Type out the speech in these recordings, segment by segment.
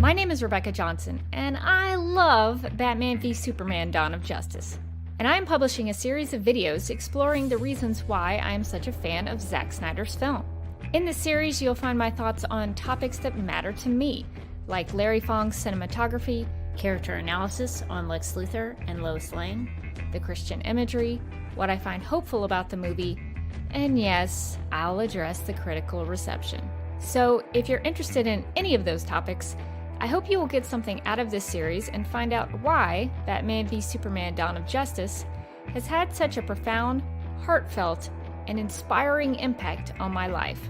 My name is Rebecca Johnson, and I love Batman v Superman: Dawn of Justice. And I am publishing a series of videos exploring the reasons why I am such a fan of Zack Snyder's film. In this series, you'll find my thoughts on topics that matter to me, like Larry Fong's cinematography, character analysis on Lex Luthor and Lois Lane, the Christian imagery, what I find hopeful about the movie, and yes, I'll address the critical reception. So if you're interested in any of those topics, I hope you will get something out of this series and find out why Batman v Superman: Dawn of Justice has had such a profound, heartfelt, and inspiring impact on my life.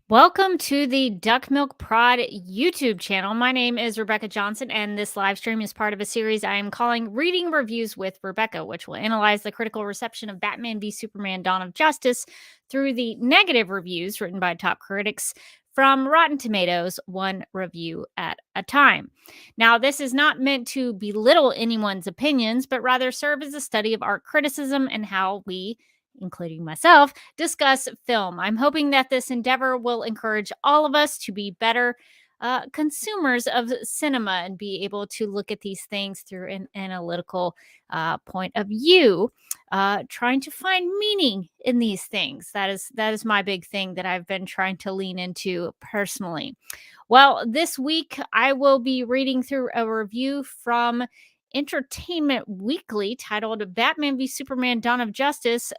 Welcome to the Duck Milk Prod YouTube channel. My name is Rebecca Johnson, and this live stream is part of a series I am calling Reading Reviews with Rebecca, which will analyze the critical reception of Batman v Superman: Dawn of Justice through the negative reviews written by top critics from Rotten Tomatoes, one review at a time. Now, this is not meant to belittle anyone's opinions, but rather serve as a study of art criticism and how we, including myself, discuss film. I'm hoping that this endeavor will encourage all of us to be better consumers of cinema and be able to look at these things through an analytical point of view, trying to find meaning in these things. That is my big thing that I've been trying to lean into personally. Well, this week I will be reading through a review from Entertainment Weekly titled Batman v Superman: Dawn of Justice,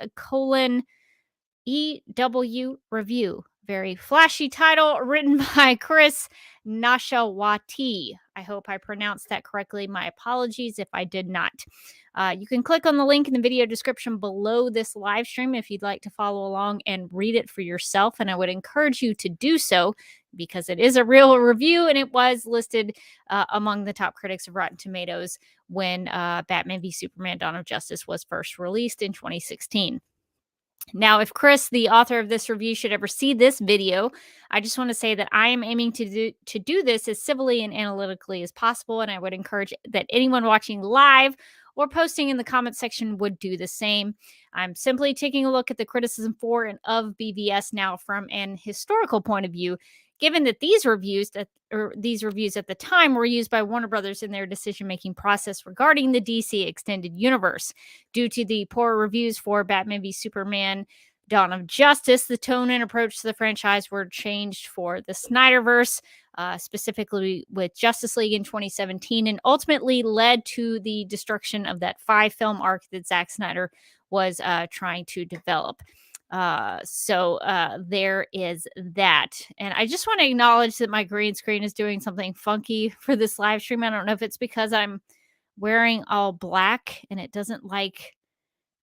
EW Review. Very flashy title, written by Chris Nashawaty. I hope I pronounced that correctly. My apologies if I did not. You can click on the link in the video description below this live stream if you'd like to follow along and read it for yourself. And I would encourage you to do so because it is a real review and it was listed among the top critics of Rotten Tomatoes when Batman v Superman: Dawn of Justice was first released in 2016. Now, if Chris, the author of this review, should ever see this video, I just want to say that I am aiming to do this as civilly and analytically as possible, and I would encourage that anyone watching live or posting in the comment section would do the same. I'm simply taking a look at the criticism for and of BVS now from an historical point of view, given that these reviews at the time were used by Warner Brothers in their decision-making process regarding the DC Extended Universe. Due to the poor reviews for Batman v Superman: Dawn of Justice, the tone and approach to the franchise were changed for the Snyderverse, specifically with Justice League in 2017, and ultimately led to the destruction of that 5-film arc that Zack Snyder was trying to develop. So there is that. And I just want to acknowledge that my green screen is doing something funky for this live stream. I don't know if it's because I'm wearing all black and it doesn't like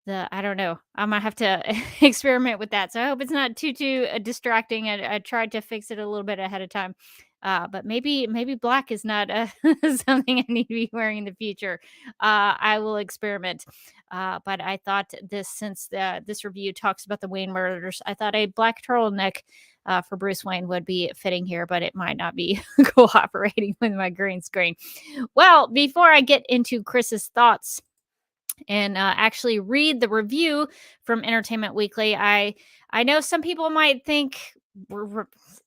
I don't know. I'm gonna have to experiment with that. So I hope it's not too distracting. I tried to fix it a little bit ahead of time. But maybe black is not something I need to be wearing in the future. I will experiment. But I thought since this review talks about the Wayne murders, I thought a black turtleneck for Bruce Wayne would be fitting here, but it might not be cooperating with my green screen. Well, before I get into Chris's thoughts and actually read the review from Entertainment Weekly, I know some people might think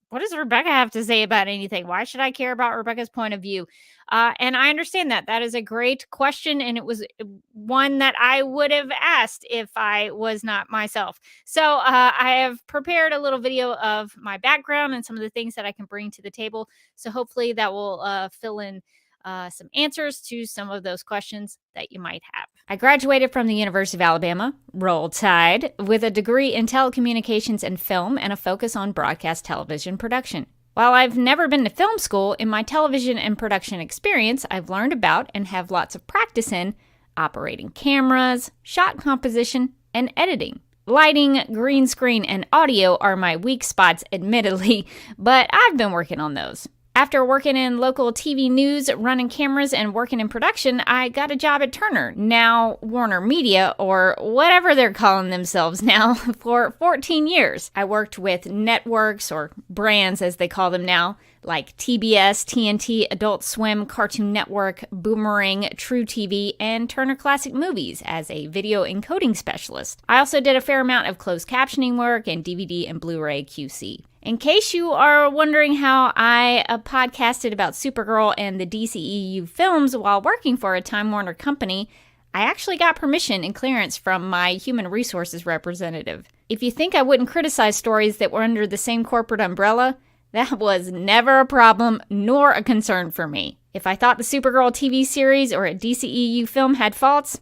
what does Rebecca have to say about anything? Why should I care about Rebecca's point of view? And I understand that. That is a great question. And it was one that I would have asked if I was not myself. So I have prepared a little video of my background and some of the things that I can bring to the table. So hopefully that will fill in some answers to some of those questions that you might have. I graduated from the University of Alabama, Roll Tide, with a degree in telecommunications and film and a focus on broadcast television production. While I've never been to film school, in my television and production experience, I've learned about and have lots of practice in operating cameras, shot composition, and editing. Lighting, green screen, and audio are my weak spots, admittedly, but I've been working on those. After working in local TV news, running cameras, and working in production, I got a job at Turner, now Warner Media, or whatever they're calling themselves now, for 14 years. I worked with networks, or brands as they call them now, like TBS, TNT, Adult Swim, Cartoon Network, Boomerang, True TV, and Turner Classic Movies as a video encoding specialist. I also did a fair amount of closed captioning work and DVD and Blu-ray QC. In case you are wondering how I podcasted about Supergirl and the DCEU films while working for a Time Warner company, I actually got permission and clearance from my human resources representative. If you think I wouldn't criticize stories that were under the same corporate umbrella, that was never a problem nor a concern for me. If I thought the Supergirl TV series or a DCEU film had faults,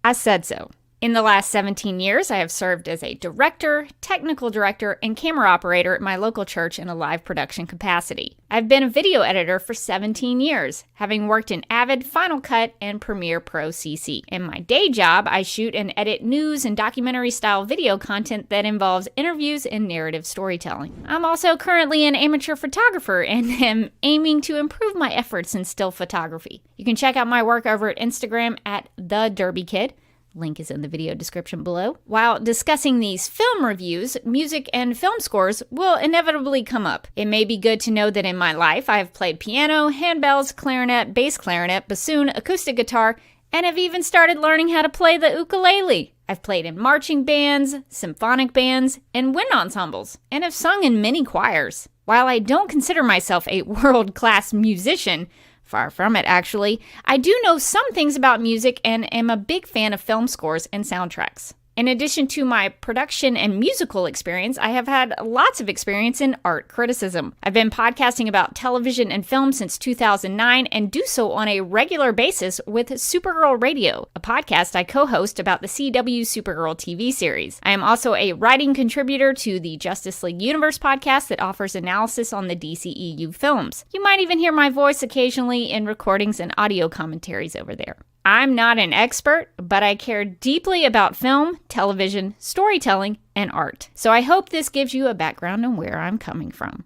I said so. In the last 17 years, I have served as a director, technical director, and camera operator at my local church in a live production capacity. I've been a video editor for 17 years, having worked in Avid, Final Cut, and Premiere Pro CC. In my day job, I shoot and edit news and documentary-style video content that involves interviews and narrative storytelling. I'm also currently an amateur photographer and am aiming to improve my efforts in still photography. You can check out my work over at Instagram at @TheDerbyKid. Link is in the video description below. While discussing these film reviews, music and film scores will inevitably come up. It may be good to know that in my life I have played piano, handbells, clarinet, bass clarinet, bassoon, acoustic guitar, and have even started learning how to play the ukulele. I've played in marching bands, symphonic bands, and wind ensembles, and have sung in many choirs. While I don't consider myself a world-class musician, far from it, actually, I do know some things about music and am a big fan of film scores and soundtracks. In addition to my production and musical experience, I have had lots of experience in art criticism. I've been podcasting about television and film since 2009 and do so on a regular basis with Supergirl Radio, a podcast I co-host about the CW Supergirl TV series. I am also a writing contributor to the Justice League Universe podcast that offers analysis on the DCEU films. You might even hear my voice occasionally in recordings and audio commentaries over there. I'm not an expert, but I care deeply about film, television, storytelling, and art. So I hope this gives you a background on where I'm coming from.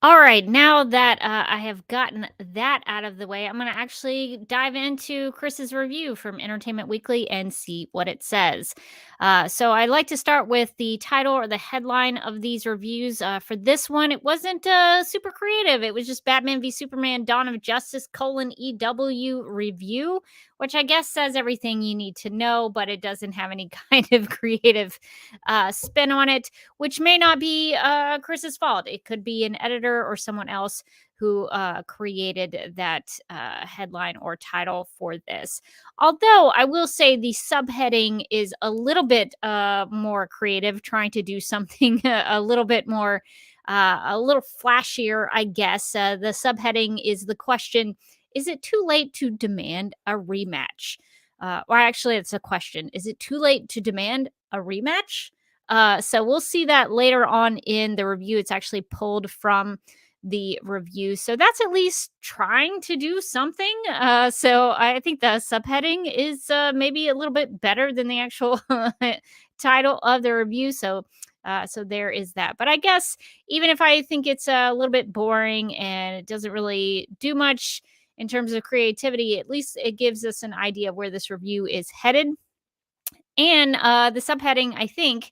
All right, now that I have gotten that out of the way, I'm going to actually dive into Chris's review from Entertainment Weekly and see what it says. So I like to start with the title or the headline of these reviews. For this one, it wasn't super creative. It was just Batman v Superman Dawn of Justice :EW review, which I guess says everything you need to know, but it doesn't have any kind of creative spin on it, which may not be Chris's fault. It could be an editor or someone else who created that headline or title for this. Although I will say the subheading is a little bit more creative, trying to do something a little bit more, a little flashier, I guess. The subheading is the question, is it too late to demand a rematch? Or actually, it's a question. Is it too late to demand a rematch? So we'll see that later on in the review. It's actually pulled from the review. So that's at least trying to do something. So I think the subheading is maybe a little bit better than the actual title of the review. So there is that. But I guess even if I think it's a little bit boring and it doesn't really do much in terms of creativity, at least it gives us an idea of where this review is headed. And the subheading, I think,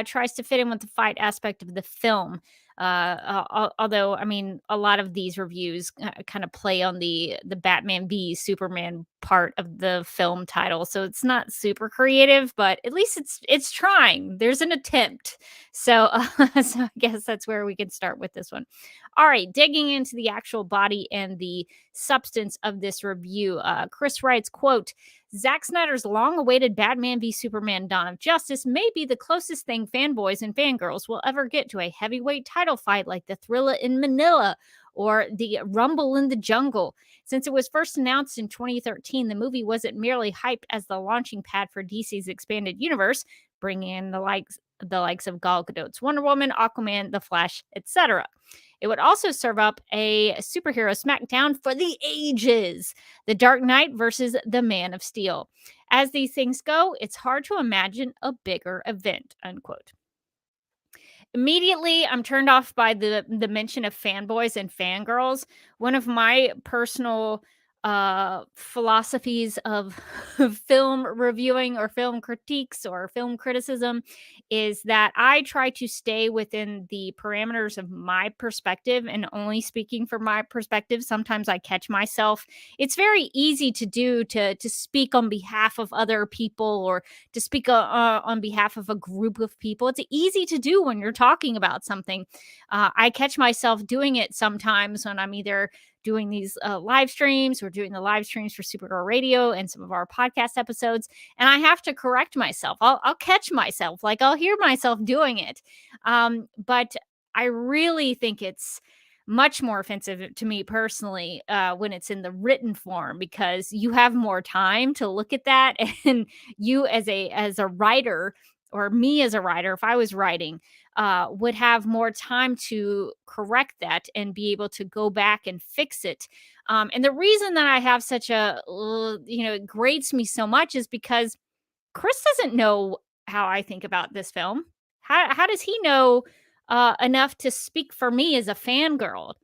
tries to fit in with the fight aspect of the film. Although, I mean, a lot of these reviews kind of play on the Batman v Superman part of the film title. So it's not super creative, but at least it's trying. There's an attempt. So so I guess that's where we can start with this one. All right, digging into the actual body and the substance of this review. Chris writes, quote, Zack Snyder's long-awaited Batman v Superman Dawn of Justice may be the closest thing fanboys and fangirls will ever get to a heavyweight title fight like the Thrilla in Manila or the Rumble in the Jungle. Since it was first announced in 2013, the movie wasn't merely hyped as the launching pad for DC's expanded universe, bringing in the likes of Gal Gadot's Wonder Woman, Aquaman, The Flash, etc. It would also serve up a superhero smackdown for the ages, The Dark Knight versus The Man of Steel. As these things go, it's hard to imagine a bigger event, unquote. Immediately, I'm turned off by the mention of fanboys and fangirls. One of my personal philosophies of film reviewing or film critiques or film criticism is that I try to stay within the parameters of my perspective and only speaking from my perspective. Sometimes I catch myself. It's very easy to do to speak on behalf of other people or to speak on behalf of a group of people. It's easy to do when you're talking about something. I catch myself doing it sometimes when I'm either doing these live streams or doing the live streams for Supergirl Radio and some of our podcast episodes. And I have to correct myself. I'll catch myself, like I'll hear myself doing it. But I really think it's much more offensive to me personally when it's in the written form because you have more time to look at that. And you as a writer or me as a writer, if I was writing, would have more time to correct that and be able to go back and fix it. And the reason that I have such it grates me so much is because Chris doesn't know how I think about this film. How does he know enough to speak for me as a fangirl?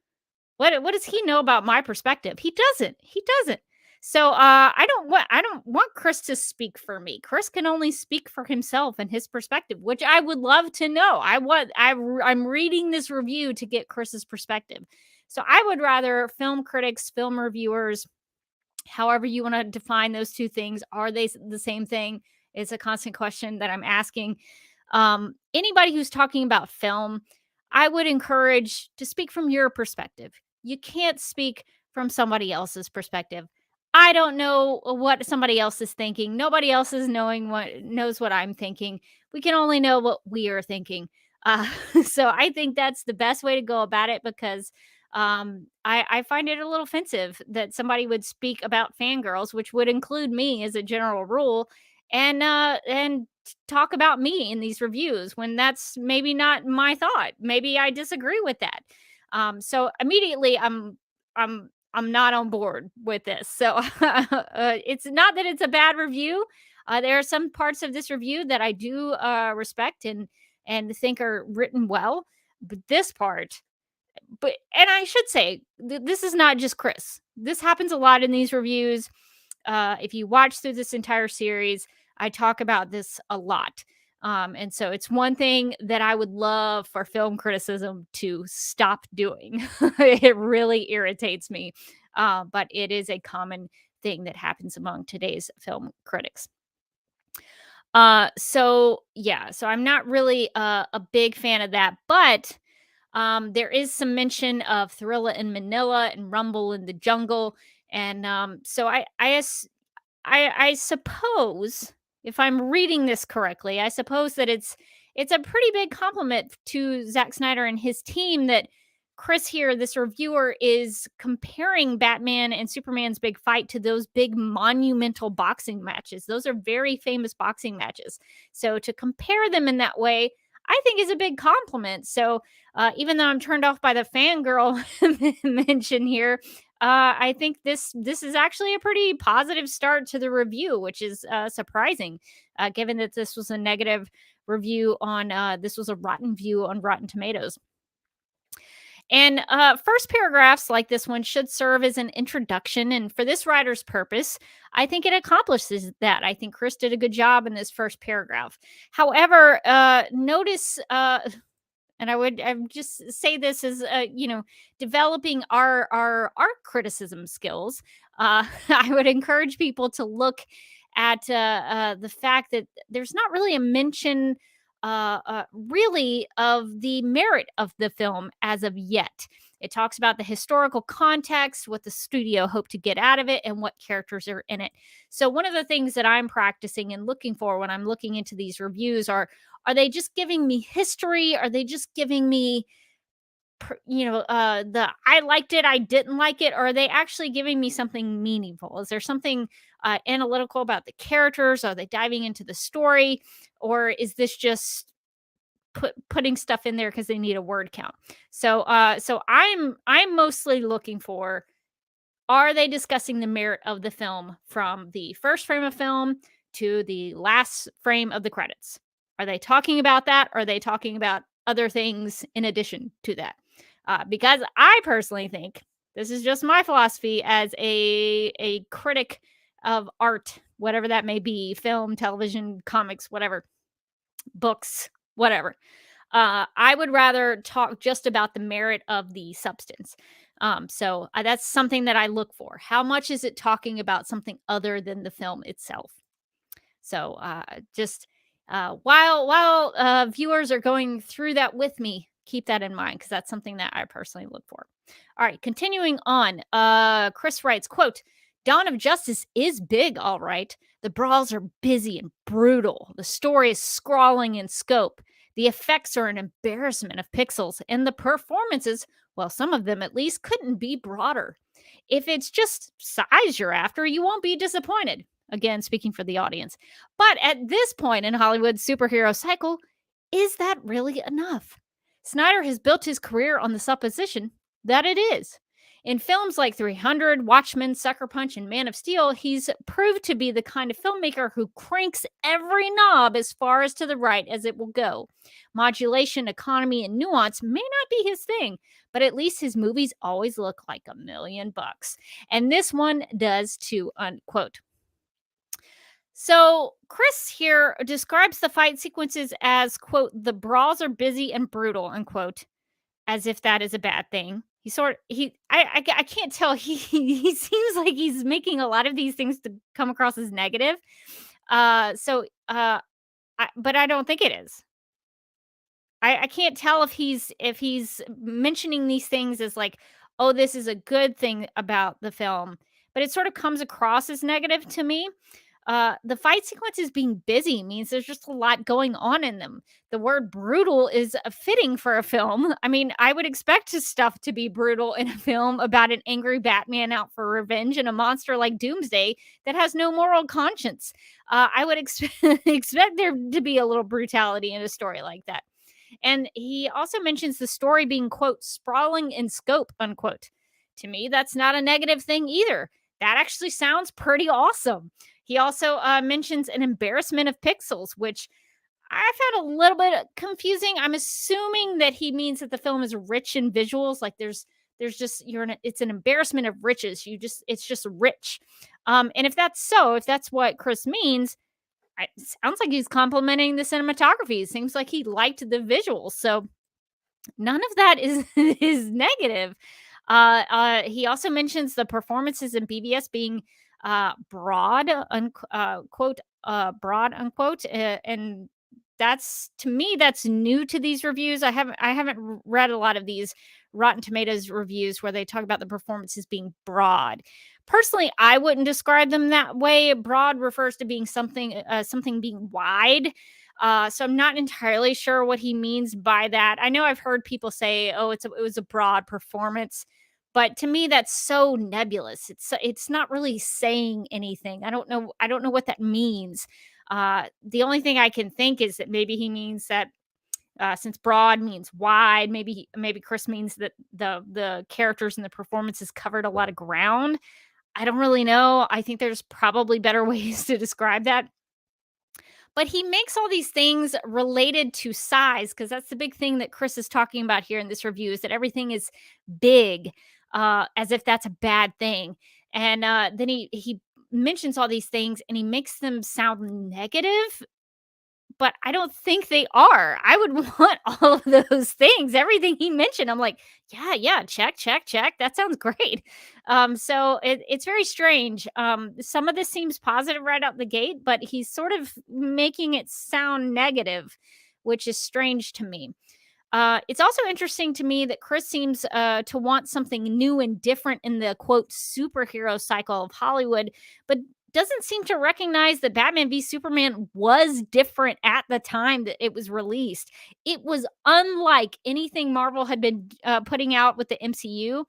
What does he know about my perspective? He doesn't. He doesn't. So I don't want Chris to speak for me. Chris can only speak for himself and his perspective, which I would love to know. I'm reading this review to get Chris's perspective. So I would rather film critics, film reviewers, however you want to define those two things, are they the same thing? It's a constant question that I'm asking. Anybody who's talking about film, I would encourage to speak from your perspective. You can't speak from somebody else's perspective. I don't know what somebody else is thinking. Nobody else is knows what I'm thinking. We can only know what we are thinking. Uh, so I think that's the best way to go about it because I find it a little offensive that somebody would speak about fangirls, which would include me as a general rule, and talk about me in these reviews when that's maybe not my thought. Maybe I disagree with that. So immediately I'm not on board with this. So it's not that it's a bad review. There are some parts of this review that I do respect and think are written well, but this part. And I should say this is not just Chris. This happens a lot in these reviews. If you watch through this entire series, I talk about this a lot. And so it's one thing that I would love for film criticism to stop doing. It really irritates me. But it is a common thing that happens among today's film critics. So I'm not really a big fan of that, but there is some mention of Thrilla in Manila and Rumble in the Jungle. And so I suppose, if I'm reading this correctly, I suppose that it's a pretty big compliment to Zack Snyder and his team that Chris here, this reviewer, is comparing Batman and Superman's big fight to those big monumental boxing matches. Those are very famous boxing matches. So to compare them in that way, I think is a big compliment. So even though I'm turned off by the fangirl mention here, I think this is actually a pretty positive start to the review, which is surprising, given that this was a negative review on this was a rotten view on Rotten Tomatoes. And first paragraphs like this one should serve as an introduction. And for this writer's purpose, I think it accomplishes that. I think Chris did a good job in this first paragraph. However, notice and I would just say this as developing our art criticism skills. I would encourage people to look at the fact that there's not really a mention really of the merit of the film as of yet. It talks about the historical context, what the studio hoped to get out of it, and what characters are in it. So, one of the things that I'm practicing and looking for when I'm looking into these reviews are they just giving me history? Are they just giving me the I liked it, I didn't like it, or are they actually giving me something meaningful? Is there something analytical about the characters? Are they diving into the story, or is this just putting stuff in there because they need a word count? So I'm mostly looking for, are they discussing the merit of the film from the first frame of film to the last frame of the credits? Are they talking about that? Or are they talking about other things in addition to that? Because I personally think, this is just my philosophy as a critic of art, whatever that may be, film, television, comics, whatever, books, whatever. I would rather talk just about the merit of the substance. So that's something that I look for. How much is it talking about something other than the film itself? So just while viewers are going through that with me, keep that in mind, because that's something that I personally look for. All right, continuing on. Chris writes, quote, Dawn of Justice is big, all right. The brawls are busy and brutal. The story is scrawling in scope. The effects are an embarrassment of pixels, and the performances, well, some of them at least, couldn't be broader. If it's just size you're after, you won't be disappointed. Again, speaking for the audience. But at this point in Hollywood's superhero cycle, is that really enough? Snyder has built his career on the supposition that it is. In films like 300, Watchmen, Sucker Punch, and Man of Steel, he's proved to be the kind of filmmaker who cranks every knob as far as to the right as it will go. Modulation, economy, and nuance may not be his thing, but at least his movies always look like $1,000,000. And this one does too, unquote. So Chris here describes the fight sequences as, quote, the brawls are busy and brutal, unquote, as if that is a bad thing. I can't tell. He seems like he's making a lot of these things to come across as negative. But I don't think it is. I can't tell if he's mentioning these things as like, oh, this is a good thing about the film, but it sort of comes across as negative to me. The fight sequences being busy means there's just a lot going on in them. The word brutal is fitting for a film. I mean, I would expect his stuff to be brutal in a film about an angry Batman out for revenge and a monster like Doomsday that has no moral conscience. I would expect there to be a little brutality in a story like that. And he also mentions the story being, quote, sprawling in scope, unquote. To me, that's not a negative thing either. That actually sounds pretty awesome. He also mentions an embarrassment of pixels, which I found a little bit confusing. I'm assuming that he means that the film is rich in visuals. Like there's just it's an embarrassment of riches. It's just rich. And if that's so, if that's what Chris means, it sounds like he's complimenting the cinematography. It seems like he liked the visuals. So none of that is is negative. He also mentions the performances in BVS being broad, quote, broad, unquote, and that's, to me, that's new to these reviews. I haven't read a lot of these Rotten Tomatoes reviews where they talk about the performances being broad. Personally, I wouldn't describe them that way. Broad refers to being something being wide. So I'm not entirely sure what he means by that. I know I've heard people say, "Oh, it was a broad performance," but to me, that's so nebulous. It's not really saying anything. I don't know what that means. The only thing I can think is that maybe he means that since broad means wide, maybe Chris means that the characters and the performances covered a lot of ground. I don't really know. I think there's probably better ways to describe that. But he makes all these things related to size, because that's the big thing that Chris is talking about here in this review, is that everything is big, as if that's a bad thing. And then he mentions all these things and he makes them sound negative, but I don't think they are. I would want all of those things. Everything he mentioned, I'm like, yeah, yeah, check, check, check. That sounds great. So it's very strange. Some of this seems positive right out the gate, but he's sort of making it sound negative, which is strange to me. It's also interesting to me that Chris seems to want something new and different in the quote superhero cycle of Hollywood, but doesn't seem to recognize that Batman v Superman was different at the time that it was released. It was unlike anything Marvel had been putting out with the MCU.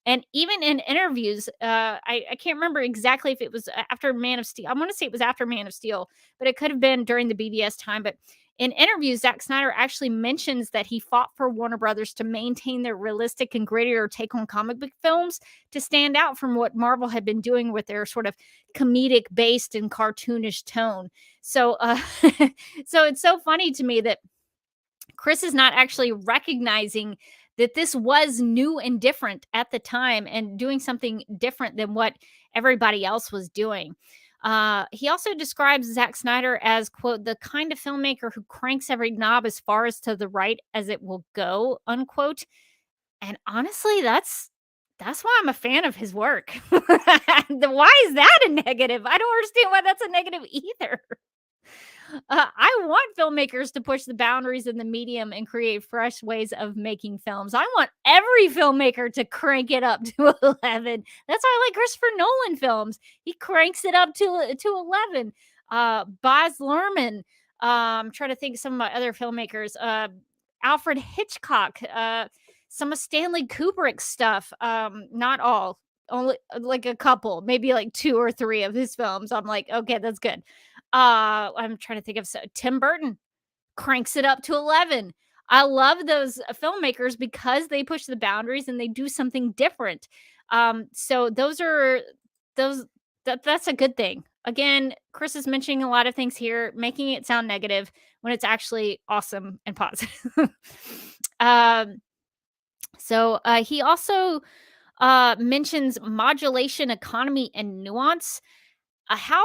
And even in interviews, I can't remember exactly if it was after Man of Steel. I want to say it was after Man of Steel, but it could have been during the BVS time. But in interviews, Zack Snyder actually mentions that he fought for Warner Brothers to maintain their realistic and grittier take on comic book films to stand out from what Marvel had been doing with their sort of comedic based and cartoonish tone. So, so it's so funny to me that Chris is not actually recognizing that this was new and different at the time and doing something different than what everybody else was doing. He also describes Zack Snyder as, quote, the kind of filmmaker who cranks every knob as far as to the right as it will go, unquote. And honestly, that's why I'm a fan of his work. Why is that a negative? I don't understand why that's a negative either. I want filmmakers to push the boundaries in the medium and create fresh ways of making films. I want every filmmaker to crank it up to 11. That's why I like Christopher Nolan films. He cranks it up to 11. Baz Luhrmann. I'm trying to think of some of my other filmmakers. Alfred Hitchcock. Some of Stanley Kubrick's stuff. Not all. Only like a couple, maybe like 2 or 3 of his films. I'm like, okay, that's good. I'm trying to think of Tim Burton cranks it up to 11. I love those filmmakers because they push the boundaries and they do something different. So that's a good thing. Again, Chris is mentioning a lot of things here, making it sound negative when it's actually awesome and positive. um, so he also mentions modulation, economy, and nuance. How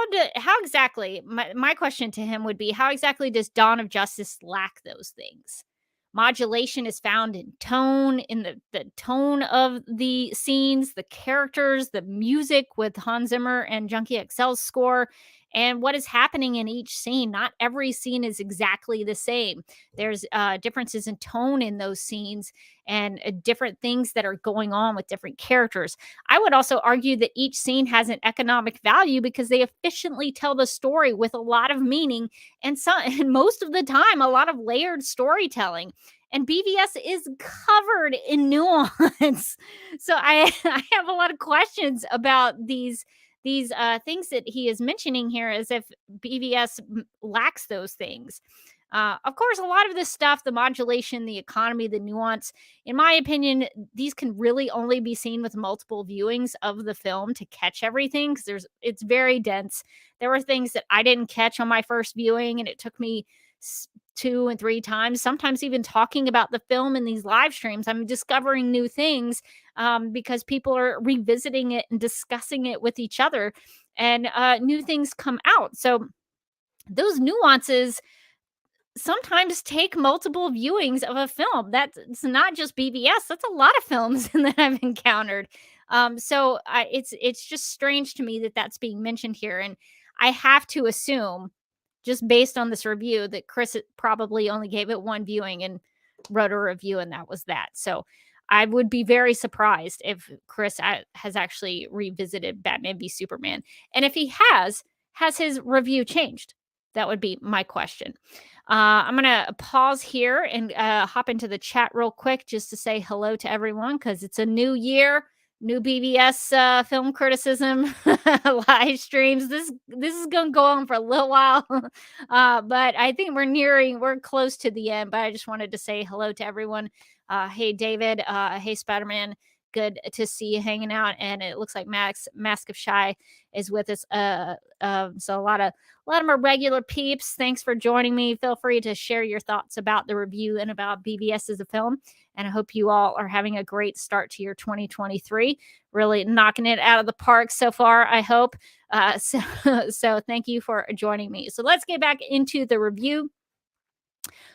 exactly, my question to him would be, how exactly does Dawn of Justice lack those things? Modulation is found in tone, in the tone of the scenes, the characters, the music with Hans Zimmer and Junkie XL's score, and what is happening in each scene. Not every scene is exactly the same. There's differences in tone in those scenes and different things that are going on with different characters. I would also argue that each scene has an economic value because they efficiently tell the story with a lot of meaning and most of the time a lot of layered storytelling. And BVS is covered in nuance. So I have a lot of questions about these things that he is mentioning here, as if BVS lacks those things. Of course, a lot of this stuff, the modulation, the economy, the nuance, in my opinion, these can really only be seen with multiple viewings of the film to catch everything, because it's very dense. There were things that I didn't catch on my first viewing, and it took me 2 and 3 times, sometimes even talking about the film in these live streams. I'm discovering new things because people are revisiting it and discussing it with each other, and new things come out. So those nuances sometimes take multiple viewings of a film. It's not just BVS. That's a lot of films that I've encountered. It's just strange to me that that's being mentioned here, and I have to assume, just based on this review, that Chris probably only gave it 1 viewing and wrote a review, and that was that. So I would be very surprised if Chris has actually revisited Batman v Superman, and if he has his review changed? That would be my question. I'm going to pause here and hop into the chat real quick just to say hello to everyone, because it's a new year, new BBS film criticism live streams. This is going to go on for a little while, but I think we're close to the end. But I just wanted to say hello to everyone. Hey, David. Hey, Spider-Man. Good to see you hanging out. And it looks like Mask of Shy is with us. So a lot of my regular peeps, thanks for joining me. Feel free to share your thoughts about the review and about BVS as a film. And I hope you all are having a great start to your 2023. Really knocking it out of the park so far, I hope. So thank you for joining me. So let's get back into the review.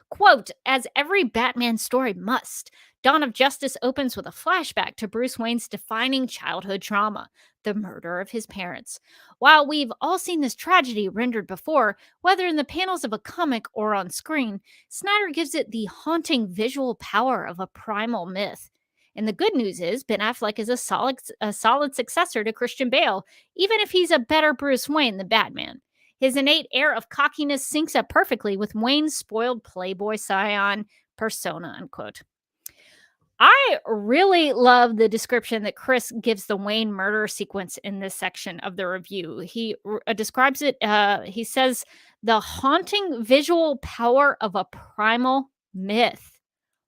Quote, as every Batman story must, Dawn of Justice opens with a flashback to Bruce Wayne's defining childhood trauma, the murder of his parents. While we've all seen this tragedy rendered before, whether in the panels of a comic or on screen, Snyder gives it the haunting visual power of a primal myth. And the good news is Ben Affleck is a solid successor to Christian Bale, even if he's a better Bruce Wayne than Batman. His innate air of cockiness syncs up perfectly with Wayne's spoiled playboy scion persona, unquote. I really love the description that Chris gives the Wayne murder sequence in this section of the review. He describes it, he says, the haunting visual power of a primal myth.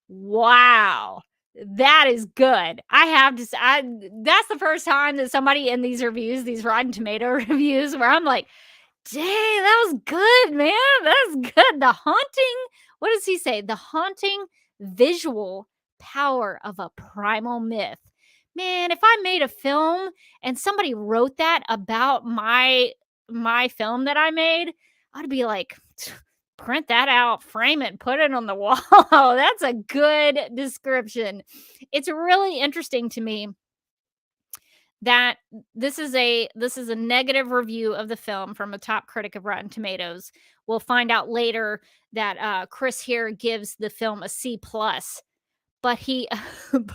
Wow. That is good. I have to say, that's the first time that somebody in these reviews, these Rotten Tomato reviews, where I'm like, dang, that was good, man. That's good. The haunting, what does he say? The haunting visual power of a primal myth. Man, if I made a film and somebody wrote that about my film that I made, I'd be like, print that out, frame it, put it on the wall. That's a good description. It's really interesting to me that this is a negative review of the film from a top critic of Rotten Tomatoes. We'll find out later that Chris here gives the film a C plus, but he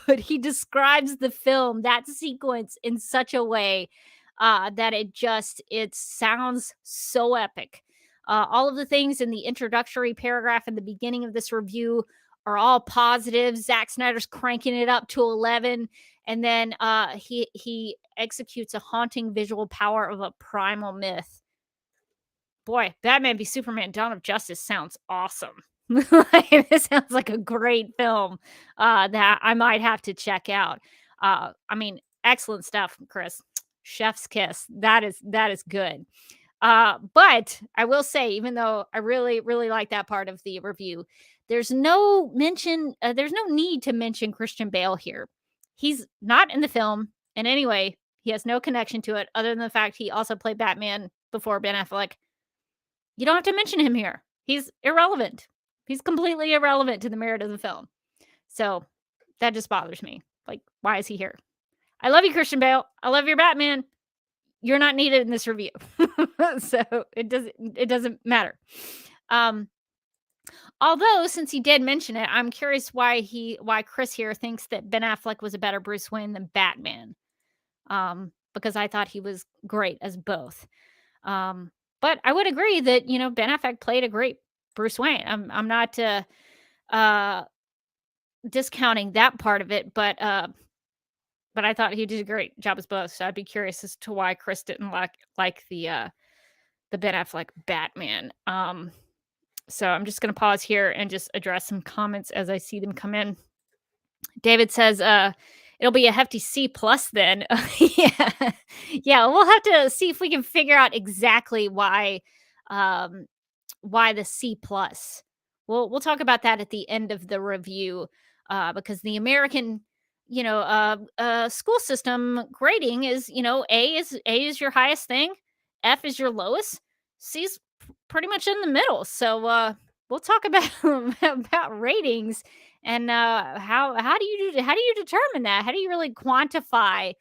but he describes the film, that sequence, in such a way that it sounds so epic. All of the things in the introductory paragraph in the beginning of this review are all positive. Zack Snyder's cranking it up to 11, and then he executes a haunting visual power of a primal myth. Boy, Batman v Superman: Dawn of Justice sounds awesome. This sounds like a great film that I might have to check out. I mean, excellent stuff, Chris. Chef's kiss. That is good. But I will say, even though I really, really like that part of the review, there's no need to mention Christian Bale here. He's not in the film in any way. He has no connection to it other than the fact he also played Batman before Ben Affleck. You don't have to mention him here. He's irrelevant. He's completely irrelevant to the merit of the film. So that just bothers me. Like, why is he here? I love you, Christian Bale. I love your Batman. You're not needed in this review. So it doesn't matter. Although, since he did mention it, I'm curious why Chris here thinks that Ben Affleck was a better Bruce Wayne than Batman. Because I thought he was great as both. But I would agree that, Ben Affleck played a great Bruce Wayne. I'm not discounting that part of it, but I thought he did a great job as both. So I'd be curious as to why Chris didn't like the Ben Affleck Batman. So I'm just going to pause here and just address some comments as I see them come in. David says, it'll be a hefty C plus then. Yeah. Yeah. We'll have to see if we can figure out exactly why the C plus. We'll talk about that at the end of the review, because the American, school system grading is, A is your highest thing, F is your lowest, C's pretty much in the middle. So we'll talk about about ratings and how do you determine that? How do you really quantify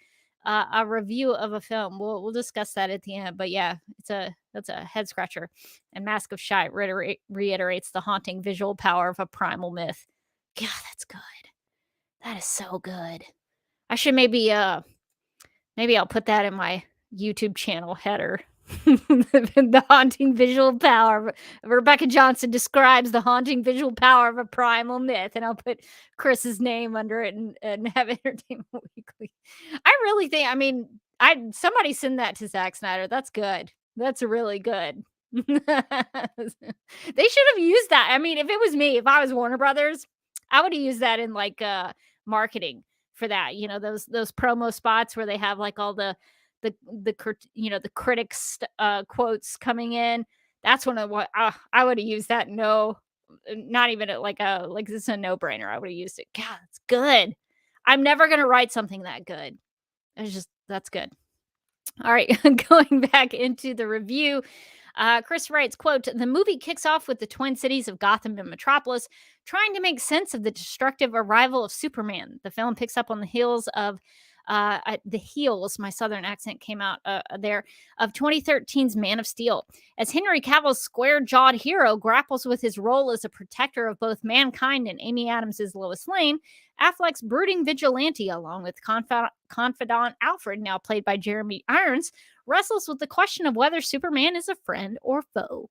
a review of a film? We'll discuss that at the end. But yeah, that's a head scratcher. And Mask of Shite reiterates the haunting visual power of a primal myth. God, that's good. That is so good. I should maybe I'll put that in my YouTube channel header. The haunting visual power. Rebecca Johnson describes the haunting visual power of a primal myth, and I'll put Chris's name under it and have Entertainment Weekly. I really think, somebody send that to Zack Snyder. That's good. That's really good. They should have used that. If it was me, if I was Warner Brothers, I would have used that in marketing for that. Those promo spots where they have all the critics quotes coming in. That's when I would have used that. No, not even this is a no-brainer. I would have used it. God, it's good. I'm never gonna write something that good. That's good. All right, going back into the review. Chris writes, quote, the movie kicks off with the twin cities of Gotham and Metropolis trying to make sense of the destructive arrival of Superman. The film picks up on the heels, my southern accent came out there, of 2013's Man of Steel. As Henry Cavill's square-jawed hero grapples with his role as a protector of both mankind and Amy Adams' Lois Lane, Affleck's brooding vigilante, along with confidant Alfred, now played by Jeremy Irons, wrestles with the question of whether Superman is a friend or foe.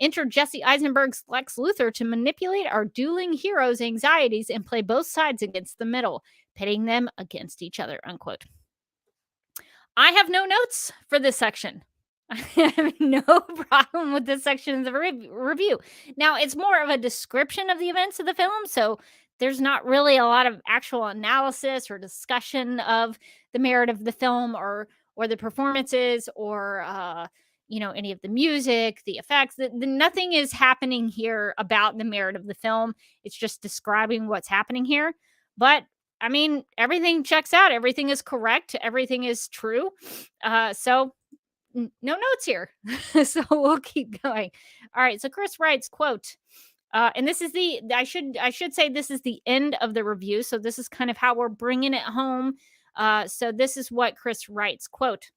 Enter Jesse Eisenberg's Lex Luthor to manipulate our dueling heroes' anxieties and play both sides against the middle, pitting them against each other, unquote. I have no notes for this section. I have no problem with this section of the review. Now, it's more of a description of the events of the film, so there's not really a lot of actual analysis or discussion of the merit of the film or the performances or any of the music, the effects. Nothing is happening here about the merit of the film. It's just describing what's happening here. But I mean, everything checks out. Everything is correct. Everything is true. So no notes here. So we'll keep going. All right. So Chris writes, quote, and this is I should say this is the end of the review. So this is kind of how we're bringing it home. So this is what Chris writes, quote,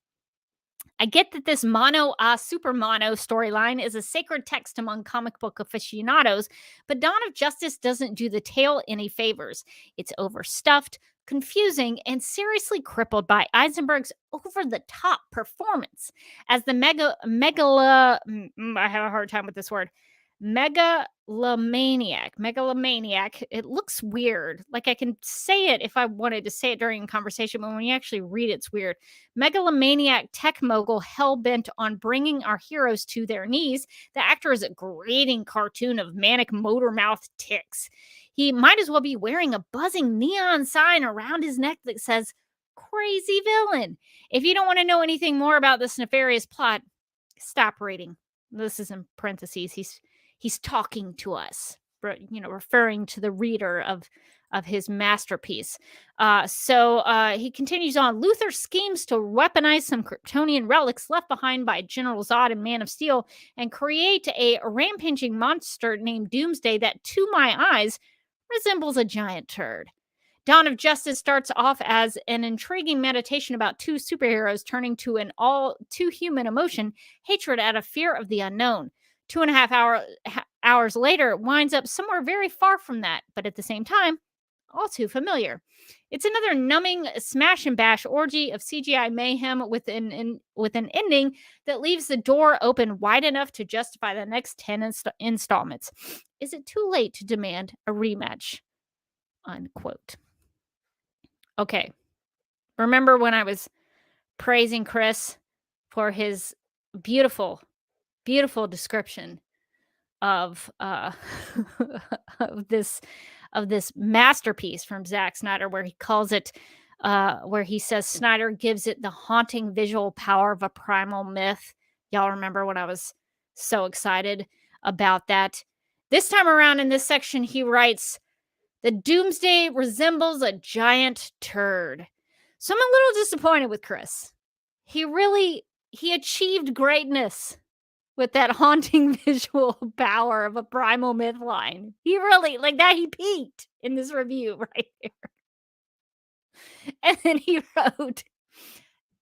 I get that this super mono storyline is a sacred text among comic book aficionados, but Dawn of Justice doesn't do the tale any favors. It's overstuffed, confusing, and seriously crippled by Eisenberg's over-the-top performance as the I have a hard time with this word, megalomaniac. It looks weird. Like I can say it if I wanted to say it during a conversation, but when you actually read it, it's weird. Megalomaniac tech mogul hell-bent on bringing our heroes to their knees. The actor is a grating cartoon of manic motor mouth ticks. He might as well be wearing a buzzing neon sign around his neck that says, crazy villain. If you don't want to know anything more about this nefarious plot, stop reading. This is in parentheses. He's talking to us, referring to the reader of his masterpiece. So he continues on. Luthor schemes to weaponize some Kryptonian relics left behind by General Zod and Man of Steel and create a rampaging monster named Doomsday that, to my eyes, resembles a giant turd. Dawn of Justice starts off as an intriguing meditation about two superheroes turning to an all too human emotion, hatred out of fear of the unknown. 2.5 hours later, it winds up somewhere very far from that, but at the same time, all too familiar. It's another numbing smash and bash orgy of CGI mayhem with an ending that leaves the door open wide enough to justify the next 10 installments. Is it too late to demand a rematch? Unquote. Okay. Remember when I was praising Chris for his beautiful description of of this masterpiece from Zack Snyder, where he calls it, where he says Snyder gives it the haunting visual power of a primal myth. Y'all remember when I was so excited about that? This time around in this section, he writes, the Doomsday resembles a giant turd. So I'm a little disappointed with Chris. He achieved greatness with that haunting visual power of a primal myth line. He really, like that, he peaked in this review right here. And then he wrote